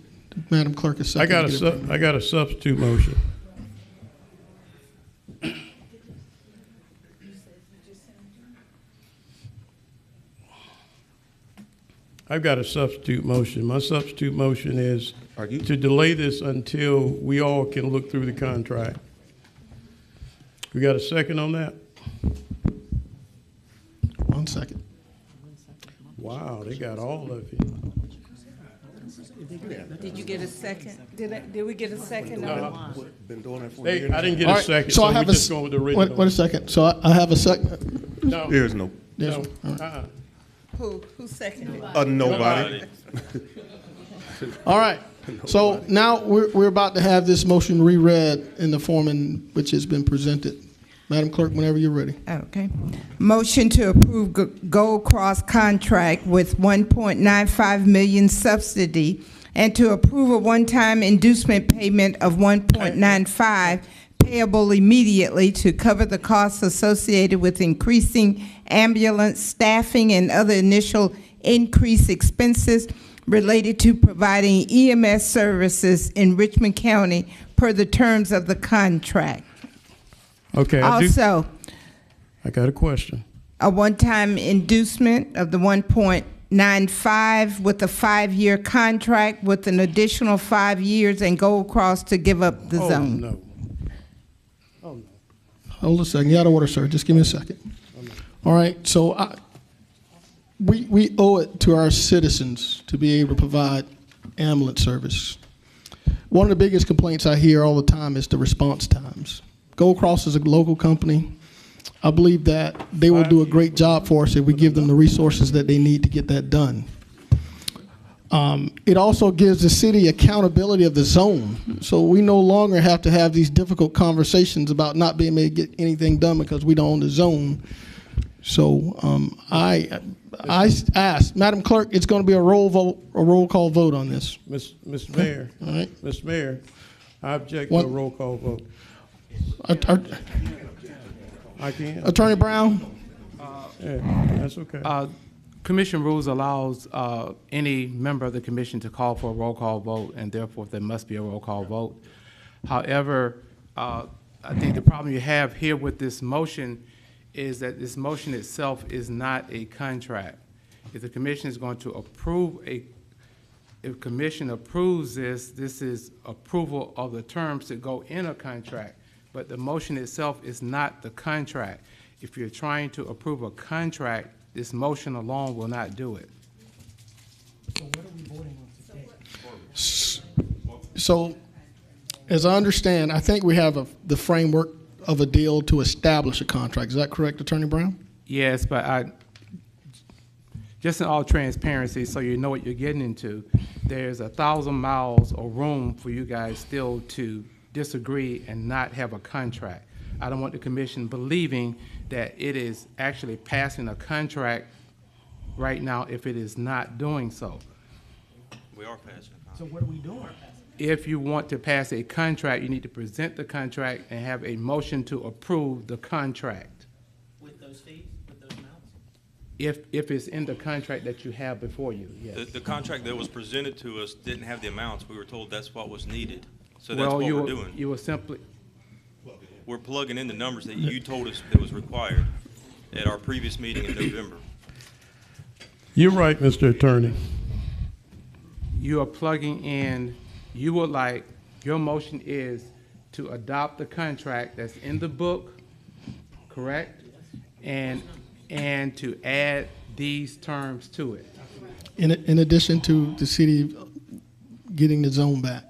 Madam Clerk a second. I got a substitute motion. I've got a substitute motion. My substitute motion is to delay this until we all can look through the contract. We got a second on that? 1 second. Wow, they got all of you. Did you get a second? Did we get a second? Been doing it for I didn't get a second, so I have we're just going with the original. Wait a second. So I have a second. No. There's no. No. Who seconded? Nobody. All right. So now we're about to have this motion reread in the form in which it's been presented. Madam Clerk, whenever you're ready. Okay. Motion to approve Gold Cross contract with 1.95 million subsidy and to approve a one-time inducement payment of 1.95 payable immediately to cover the costs associated with increasing ambulance staffing and other initial increased expenses related to providing EMS services in Richmond County per the terms of the contract. Okay. Also, I got a question. A one-time inducement of the 1.95 with a 5-year contract with an additional 5 years and Gold Cross to give up the zone. No. Oh, no. Hold a second. You out of order, sir. Just give me a second. All right. So we owe it to our citizens to be able to provide ambulance service. One of the biggest complaints I hear all the time is the response times. Gold Cross is a local company. I believe that they will do a great job for us if we give them the resources that they need to get that done. It also gives the city accountability of the zone. So we no longer have to have these difficult conversations about not being able to get anything done because we don't own the zone. So I asked, Madam Clerk, it's going to be a roll call vote on this. Mr. Mayor. All right. Mr. Mayor, I object to a roll call vote. I can't. Attorney Brown? Yeah, that's okay. Commission rules allows any member of the commission to call for a roll call vote, and therefore there must be a roll call vote. However, I think the problem you have here with this motion is that this motion itself is not a contract. If the commission is going to approve if commission approves this, this is approval of the terms that go in a contract, but the motion itself is not the contract. If you're trying to approve a contract, this motion alone will not do it. So what are we voting on today? So, as I understand, I think we have the framework of a deal to establish a contract. Is that correct, Attorney Brown? Yes, but just in all transparency, so you know what you're getting into, there's 1,000 miles of room for you guys still to disagree and not have a contract. I don't want the commission believing that it is actually passing a contract right now if it is not doing so. We are passing a contract. So what are we doing? If you want to pass a contract, you need to present the contract and have a motion to approve the contract. With those fees, with those amounts? If it's in the contract that you have before you, yes. The contract that was presented to us didn't have the amounts. We were told that's what was needed. So that's Well, what we're doing. You will simply, We're plugging in the numbers that you told us that was required at our previous meeting in November. You're right, Mr. Attorney. you are plugging in, you would like, your motion is to adopt the contract that's in the book, correct? And to add these terms to it. In addition to the city getting the zone back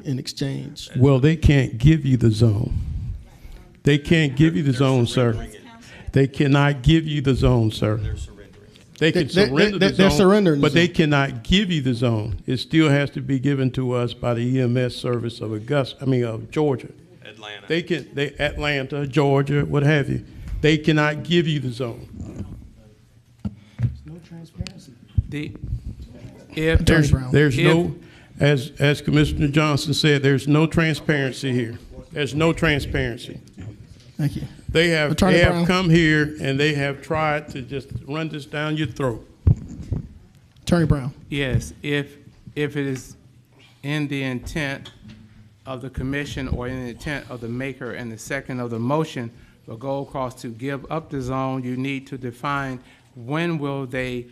in exchange. Well, they can't give you the zone. They can't give you the zone, sir. They cannot give you the zone, sir. They can surrender the they're zone, surrendering but the they zone. cannot give you the zone. It still has to be given to us by the EMS service of of Georgia. Atlanta. Atlanta, Georgia, what have you. They cannot give you the zone. No transparency. As Commissioner Johnson said, there's no transparency here. There's no transparency. Thank you. They have Brown. come here and they have tried to just run this down your throat. Attorney Brown. Yes, if it is in the intent of the commission or in the intent of the maker and the second of the motion for Gold Cross to give up the zone, you need to define when will they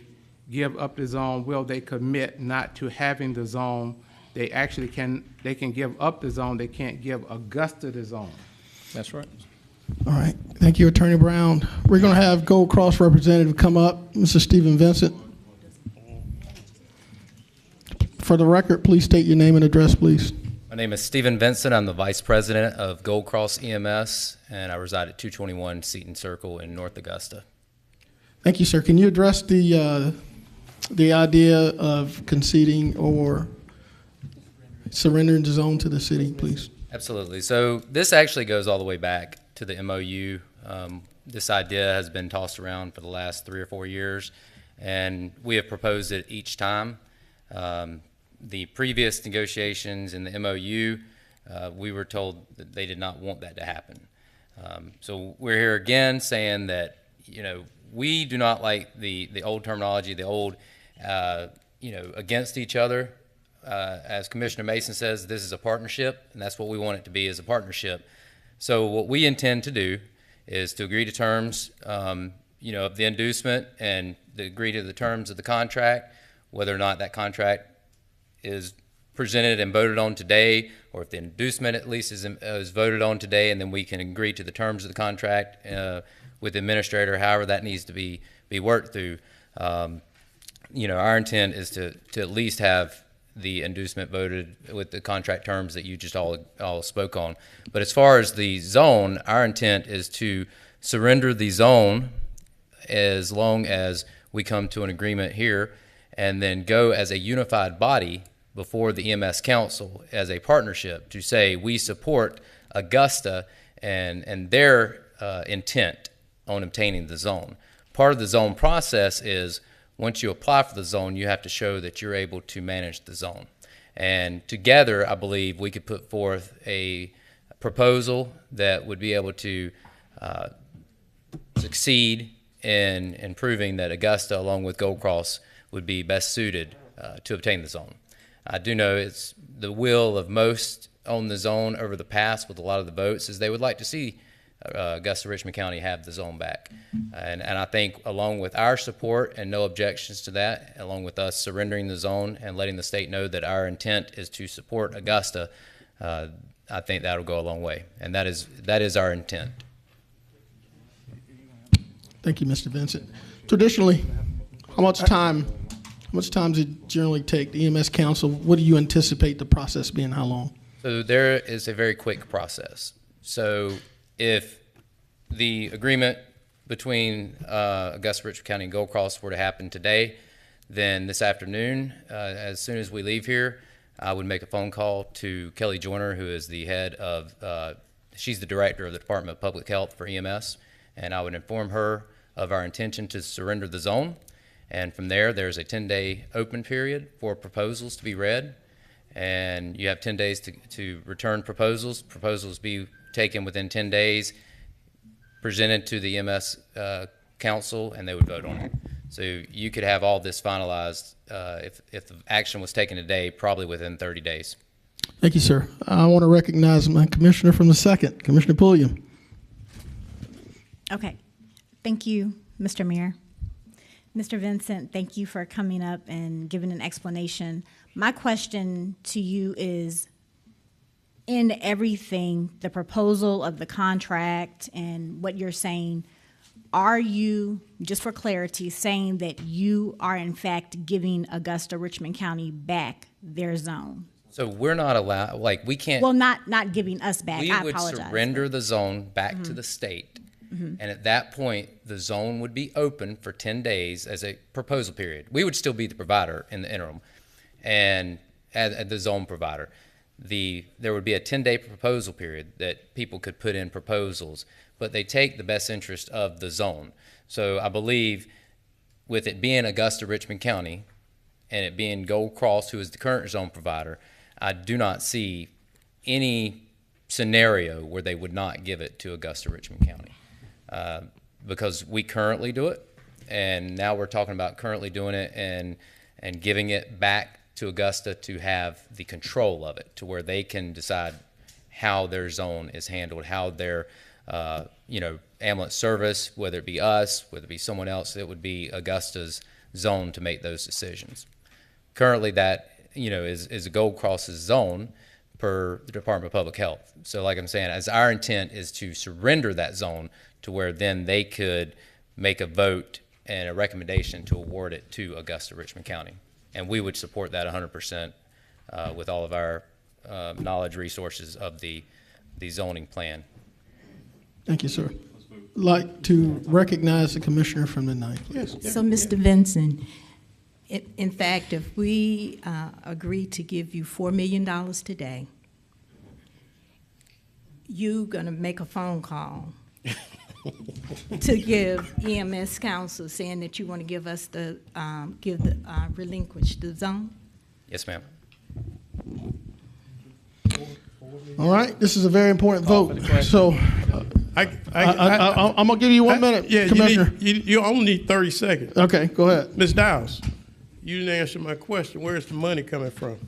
give up the zone, will they commit not to having the zone. They can give up the zone, they can't give Augusta the zone. That's right. All right. Thank you, Attorney Brown. We're going to have Gold Cross representative come up, Mr. Stephen Vincent. For the record, please state your name and address, please. My name is Stephen Vincent. I'm the Vice President of Gold Cross EMS, and I reside at 221 Seton Circle in North Augusta. Thank you, sir. Can you address the idea of conceding or surrendering the zone to the city, please? Absolutely. So this actually goes all the way back to the MOU. This idea has been tossed around for the last 3 or 4 years, and we have proposed it each time. The previous negotiations in the MOU, we were told that they did not want that to happen. So we're here again saying that, we do not like the old terminology, the old, against each other. As Commissioner Mason says, this is a partnership, and that's what we want it to be, is a partnership. So what we intend to do is to agree to terms, of the inducement and to agree to the terms of the contract, whether or not that contract is presented and voted on today, or if the inducement at least is voted on today, and then we can agree to the terms of the contract with the administrator, however that needs to be worked through. Our intent is to at least have the inducement voted with the contract terms that you just all spoke on. But as far as the zone, our intent is to surrender the zone as long as we come to an agreement here, and then go as a unified body before the EMS Council as a partnership to say we support Augusta and their intent on obtaining the zone. Part of the zone process is once you apply for the zone, you have to show that you're able to manage the zone. And together, I believe we could put forth a proposal that would be able to succeed in proving that Augusta, along with Gold Cross, would be best suited to obtain the zone. I do know it's the will of most on the zone over the past with a lot of the votes is they would like to see Augusta Richmond County have the zone back. And I think along with our support and no objections to that, along with us surrendering the zone and letting the state know that our intent is to support Augusta, I think that'll go a long way. And that is our intent. Thank you, Mr. Vincent. Traditionally, how much time does it generally take the EMS Council? What do you anticipate the process being? How long? So there is a very quick process. So if the agreement between Augusta, Richmond County, and Gold Cross were to happen today, then this afternoon, as soon as we leave here, I would make a phone call to Kelly Joyner, who is the head of, she's the director of the Department of Public Health for EMS, and I would inform her of our intention to surrender the zone. And from there, there's a 10-day open period for proposals to be read, and you have 10 days to return proposals. Proposals be taken within 10 days, presented to the EMS council, and they would vote on it. So you could have all this finalized if the action was taken today, probably within 30 days. Thank you, sir. I want to recognize my commissioner from the 2nd, Commissioner Pulliam. Okay. Thank you, Mr. Mayor. Mr. Vincent, thank you for coming up and giving an explanation. My question to you is, in everything, the proposal of the contract and what you're saying, are you, just for clarity, saying that you are in fact giving Augusta Richmond County back their zone? So we're not allowed, like we can't. Well, not giving us back. We I would apologize. surrender the zone back to the state. And at that point, the zone would be open for 10 days as a proposal period. We would still be the provider in the interim, and as the zone provider. There would be a 10-day proposal period that people could put in proposals, but they take the best interest of the zone. So I believe with it being Augusta Richmond County and it being Gold Cross, who is the current zone provider, I do not see any scenario where they would not give it to Augusta Richmond County. Because we currently do it, and now we're talking about currently doing it and giving it back to Augusta to have the control of it, to where they can decide how their zone is handled, how their ambulance service, whether it be us, whether it be someone else, it would be Augusta's zone to make those decisions. Currently, that is a Gold Cross's zone per the Department of Public Health. So like I'm saying, as our intent is to surrender that zone to where then they could make a vote and a recommendation to award it to Augusta Richmond County. And we would support that 100% with all of our knowledge resources of the zoning plan. Thank you, sir. I'd like to recognize the commissioner from the 9th, please. Yes. So, Mr. Vincent, in fact, if we agree to give you $4 million today, you're going to make a phone call to give EMS counsel saying that you want to give us relinquish the zone? Yes, ma'am. All right, this is a very important vote. So I'm going to give you 1 minute, Commissioner. You only need 30 seconds. Okay, go ahead. Ms. Dowse, you didn't answer my question. Where's the money coming from?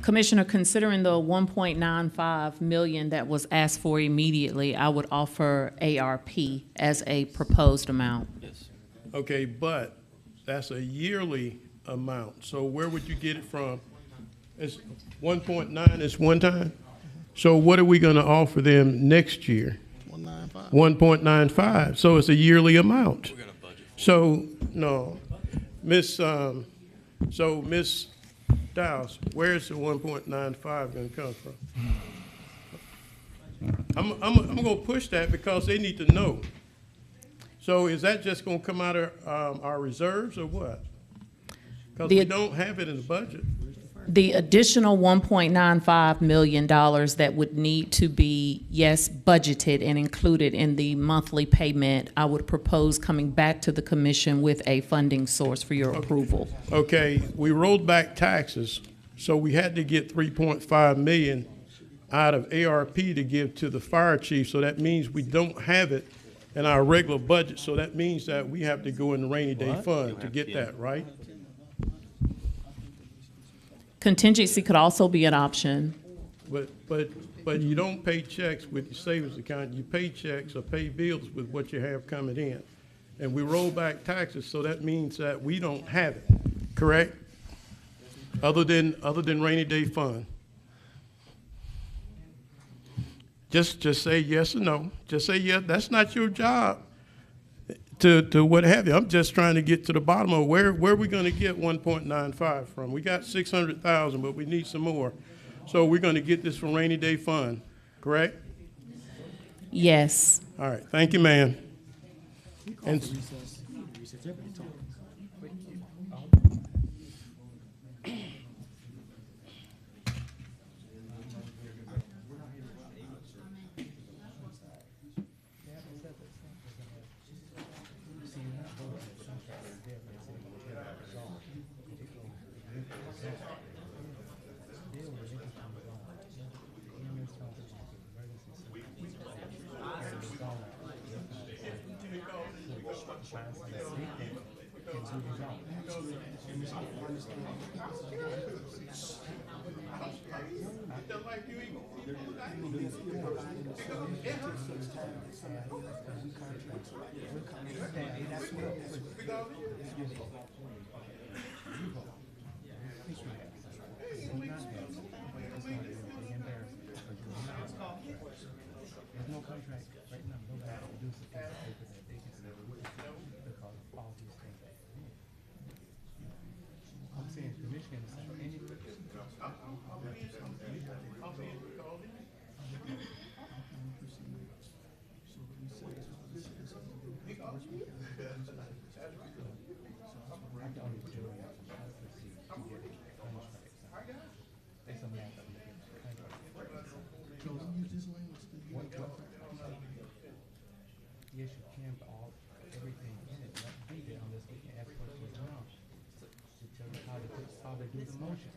Commissioner, considering the $1.95 million that was asked for immediately, I would offer ARP as a proposed amount. Yes. Okay, but that's a yearly amount. So where would you get it from? It's 1.9 is one time. So what are we going to offer them next year? 1.95. So it's a yearly amount. We're going to budget. So no, Miss Dowse, where's the 1.95 going to come from? I'm going to push that because they need to know. So is that just going to come out of our reserves or what? Because we don't have it in the budget. The additional $1.95 million that would need to be, yes, budgeted and included in the monthly payment, I would propose coming back to the commission with a funding source for your approval. Okay, we rolled back taxes, so we had to get $3.5 million out of ARP to give to the fire chief, so that means we don't have it in our regular budget, so that means that we have to go in the rainy day fund to get that, right? Contingency could also be an option. But you don't pay checks with your savings account. You pay checks or pay bills with what you have coming in. And we roll back taxes, so that means that we don't have it, correct? Other than rainy day fund. Just say yes or no. Just say yes. That's not your job to what have you. I'm just trying to get to the bottom of where we're going to get 1.95 from. We got 600,000, but we need some more. So we're going to get this from rainy day fund, correct? Yes. All right. Thank you, ma'am. And Yes, you can, but everything in it, unless we can ask questions now to tell you how to do the motion.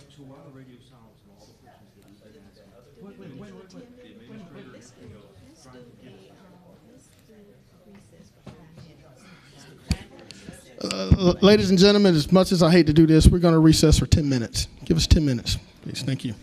So why the radio silence and all the questions that we asked? Wait. The administrator Let's do recess for 5 minutes. Ladies and gentlemen, as much as I hate to do this, we're going to recess for 10 minutes. Give us 10 minutes, please. Thank you.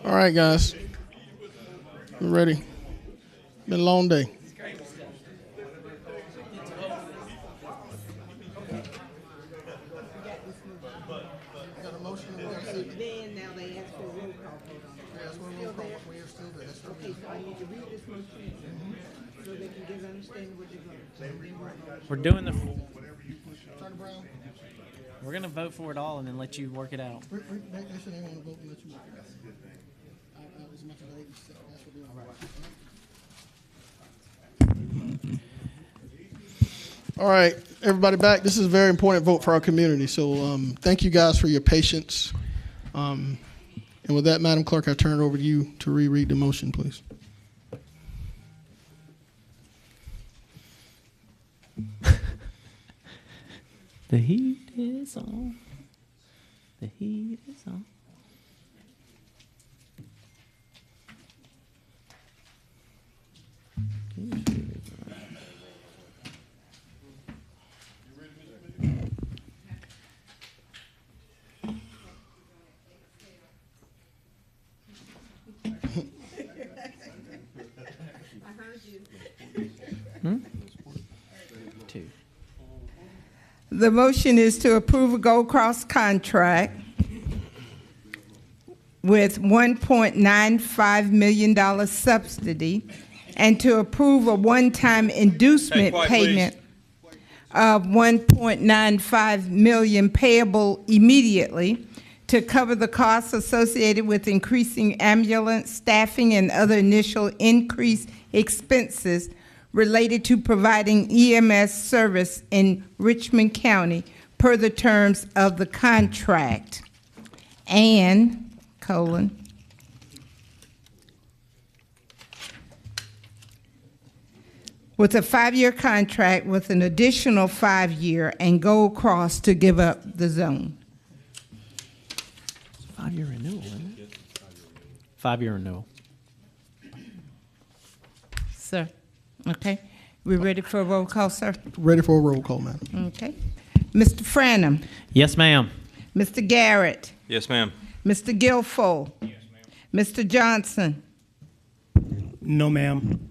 All right, guys. We're ready. Been a long day. We're doing the. We're gonna vote for it all and then let you work it out. All right, everybody back. This is a very important vote for our community. So thank you guys for your patience. And with that, Madam Clerk, I turn it over to you to reread the motion, please. The heat is on. The heat is on. The motion is to approve a Gold Cross contract with $1.95 million subsidy and to approve a one-time inducement payment of $1.95 million payable immediately to cover the costs associated with increasing ambulance staffing and other initial increased expenses related to providing EMS service in Richmond County per the terms of the contract. And, with a 5-year contract with an additional 5-year and Gold Cross to give up the zone. 5-year renewal, isn't it? 5-year renewal. Sir. Okay. We ready for a roll call, sir? Ready for a roll call, madam. Okay. Mr. Franham. Yes, ma'am. Mr. Garrett. Yes, ma'am. Mr. Guilfoyle. Yes, ma'am. Mr. Johnson. No, ma'am.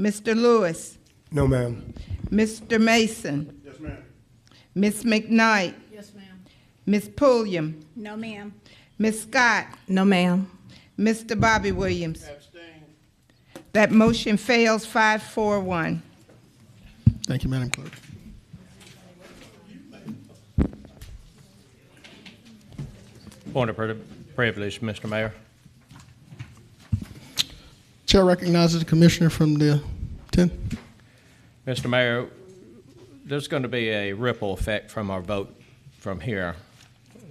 Mr. Lewis. No, ma'am. Mr. Mason. Yes, ma'am. Ms. McKnight. Yes, ma'am. Ms. Pulliam. No, ma'am. Ms. Scott. No, ma'am. Mr. Bobby Williams. That motion fails 5-4-1. Thank you, Madam Clerk. Point of privilege, Mr. Mayor. Chair recognizes the commissioner from the 10th. Mr. Mayor, there's going to be a ripple effect from our vote from here.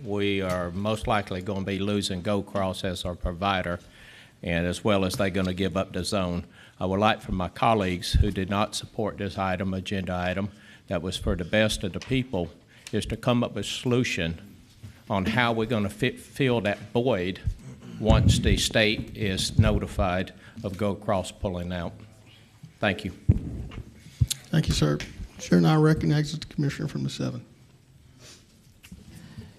We are most likely going to be losing Gold Cross as our provider, and as well as they're going to give up the zone. I would like for my colleagues who did not support this agenda item, that was for the best of the people, is to come up with a solution on how we're going to fill that void once the state is notified of Gold Cross pulling out. Thank you. Thank you, sir. Chair now recognizes the commissioner from the 7th.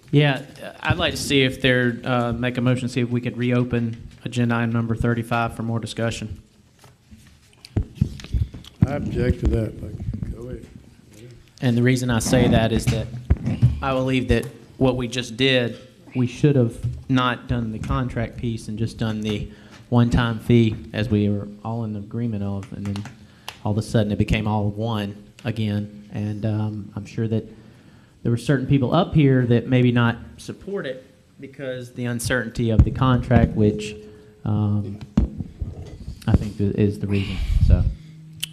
Yeah, I'd like to see if they're, make a motion, see if we could reopen agenda item number 35 for more discussion. I object to that, but go ahead. And the reason I say that is that I believe that what we just did, we should have not done the contract piece and just done the one-time fee as we were all in agreement of, and then all of a sudden it became all one again. And I'm sure that there were certain people up here that maybe not support it because the uncertainty of the contract, which I think is the reason. So,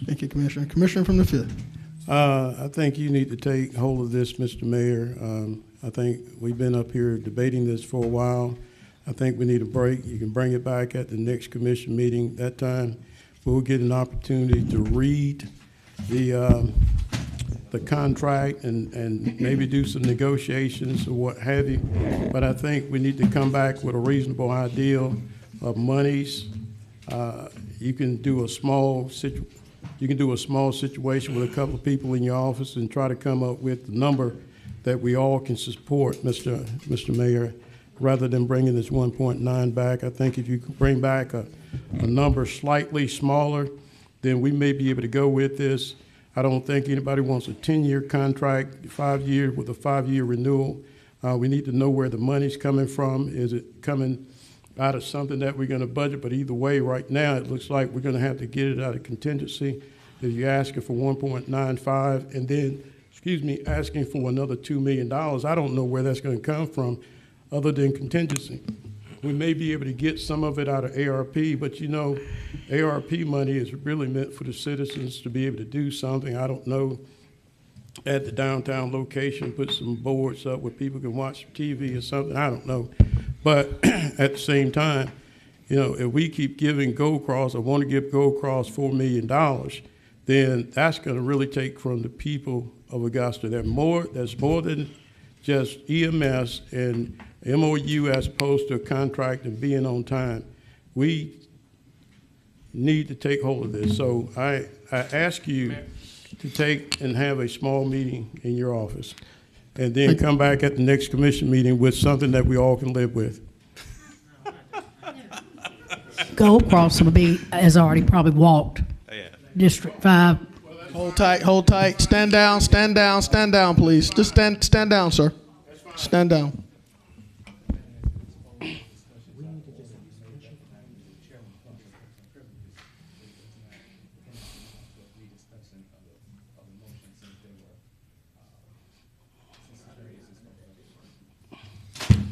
thank you, Commissioner. Commissioner from the 5th. I think you need to take hold of this, Mr. Mayor. I think we've been up here debating this for a while. I think we need a break. You can bring it back at the next commission meeting. That time, we'll get an opportunity to read the contract and maybe do some negotiations or what have you. But I think we need to come back with a reasonable idea of monies. You can do a small situation with a couple of people in your office and try to come up with the number that we all can support, Mr. Mayor. rather than bringing this 1.9 back. I think if you could bring back a number slightly smaller, then we may be able to go with this. I don't think anybody wants a 10-year contract, 5 years with a 5-year renewal. We need to know where the money's coming from. Is it coming out of something that we're going to budget? But either way, right now, it looks like we're going to have to get it out of contingency. If you're asking for 1.95 and then, asking for another $2 million, I don't know where that's going to come from other than contingency. We may be able to get some of it out of ARP, but you know, ARP money is really meant for the citizens to be able to do something. I don't know, at the downtown location, put some boards up where people can watch TV or something, I don't know. But at the same time, you know, if we keep giving Gold Cross, or want to give Gold Cross $4 million, then that's going to really take from the people of Augusta. There's more than just EMS and MOU as opposed to a contract and being on time. We need to take hold of this. So I ask you to take and have a small meeting in your office and then come back at the next commission meeting with something that we all can live with. Gold Cross has already probably walked. District 5. Hold tight. Stand down, please. Just stand down, sir. Stand down.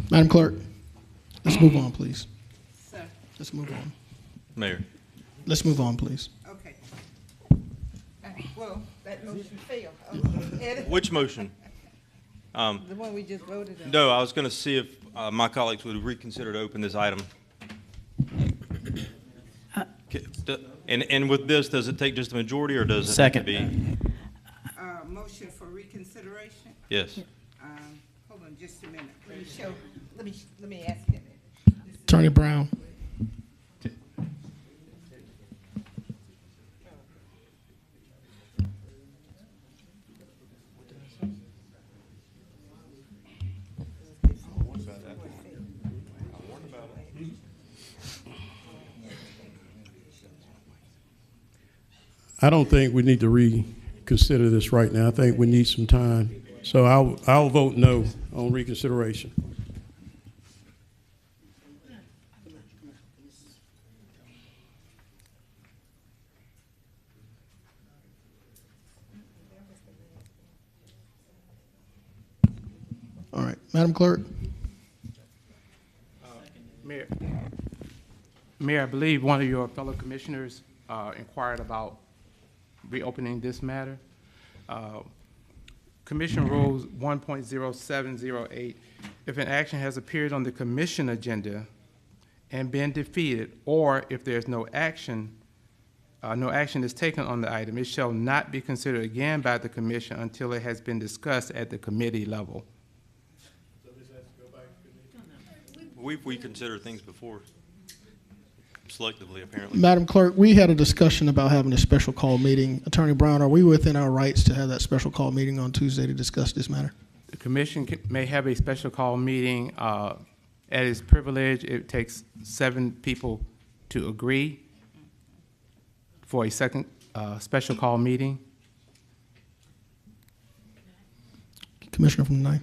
Madam Clerk, let's move on, please. Sir. Let's move on. Mayor. Let's move on, please. Okay. Well, that motion failed. Which motion? The one we just voted on. No, I was going to see if my colleagues would reconsider to open this item. And with this, does it take just a majority, or does it have to be? Motion for reconsideration? Yes. Hold on just a minute. Let me ask him. Attorney Brown. I don't think we need to reconsider this right now. I think we need some time. So I'll vote no on reconsideration. All right, Madam Clerk. Mayor, I believe one of your fellow commissioners inquired about reopening this matter. Commission Rules 1.0708, if an action has appeared on the commission agenda and been defeated, or if there's no action is taken on the item, it shall not be considered again by the commission until it has been discussed at the committee level. So this has to go back to committee? We've reconsidered things before, selectively, apparently. Madam Clerk, we had a discussion about having a special call meeting. Attorney Brown, are we within our rights to have that special call meeting on Tuesday to discuss this matter? The commission may have a special call meeting at its privilege. It takes 7 people to agree for a second special call meeting. Commissioner from the 9th.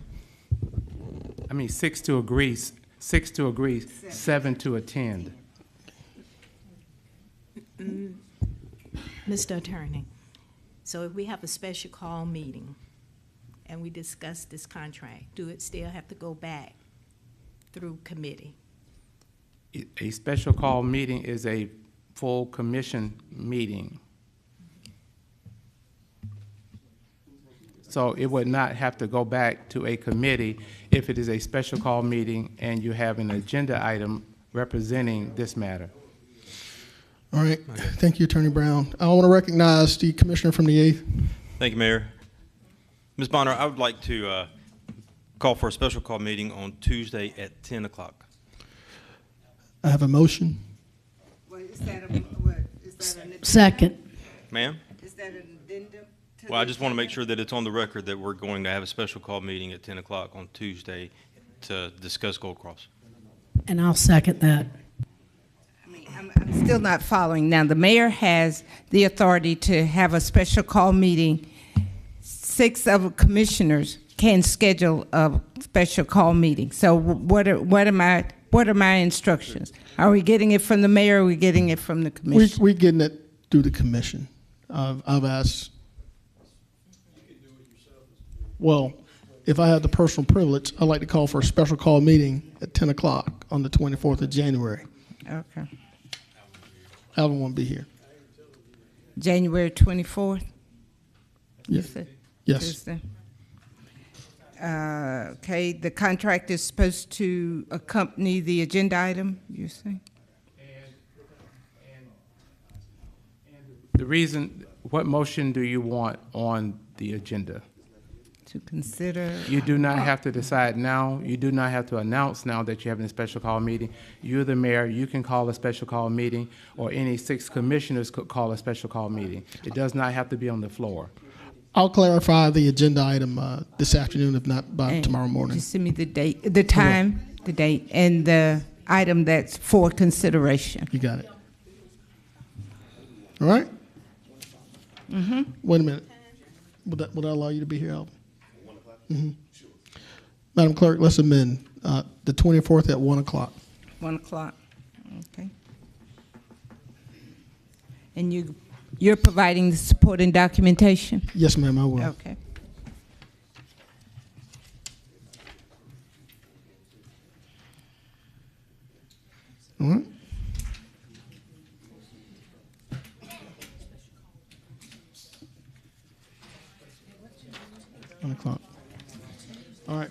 I mean, 6 to agree, 7 to attend. Mr. Attorney, so if we have a special call meeting and we discuss this contract, do it still have to go back through committee? A special call meeting is a full commission meeting. So it would not have to go back to a committee if it is a special call meeting and you have an agenda item representing this matter. All right. Thank you, Attorney Brown. I want to recognize the Commissioner from the 8th. Thank you, Mayor. Ms. Bonner, I would like to call for a special call meeting on Tuesday at 10 o'clock. I have a motion. Well, is that an Second. Ma'am? Is that an addendum? Well, I just want to make sure that it's on the record that we're going to have a special call meeting at 10 o'clock on Tuesday to discuss Gold Cross. And I'll second that. I'm still not following. Now, the mayor has the authority to have a special call meeting. 6 of the commissioners can schedule a special call meeting. So what are my instructions? Are we getting it from the mayor or are we getting it from the commission? We're getting it through the commission. I've asked. Well, if I have the personal privilege, I'd like to call for a special call meeting at 10 o'clock on the 24th of January. Okay. Alvin won't be here. January 24th? Yes. Yes. Tuesday. Okay, the contract is supposed to accompany the agenda item, you say? The reason, what motion do you want on the agenda? To consider. You do not have to decide now. You do not have to announce now that you're having a special call meeting. You're the mayor. You can call a special call meeting, or any 6 commissioners could call a special call meeting. It does not have to be on the floor. I'll clarify the agenda item this afternoon, if not by And tomorrow morning. Just send me the date, the time, the date, and the item that's for consideration. You got it. All right? Mm-hmm. Wait a minute. Would that allow you to be here, Alvin? Mm-hmm. Madam Clerk, let's amend the 24th at 1 o'clock. 1 o'clock, okay. And you're providing the supporting documentation? Yes, ma'am, I will. Okay. All right. All right.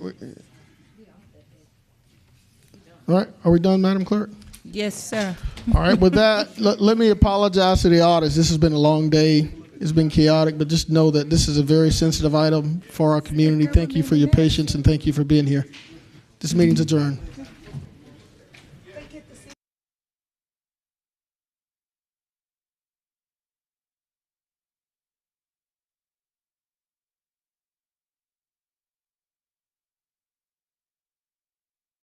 All right. Are we done, Madam Clerk? Yes, sir. All right. With that, let me apologize to the audience. This has been a long day. It's been chaotic, but just know that this is a very sensitive item for our community. Thank you for your patience and thank you for being here. This meeting's adjourned.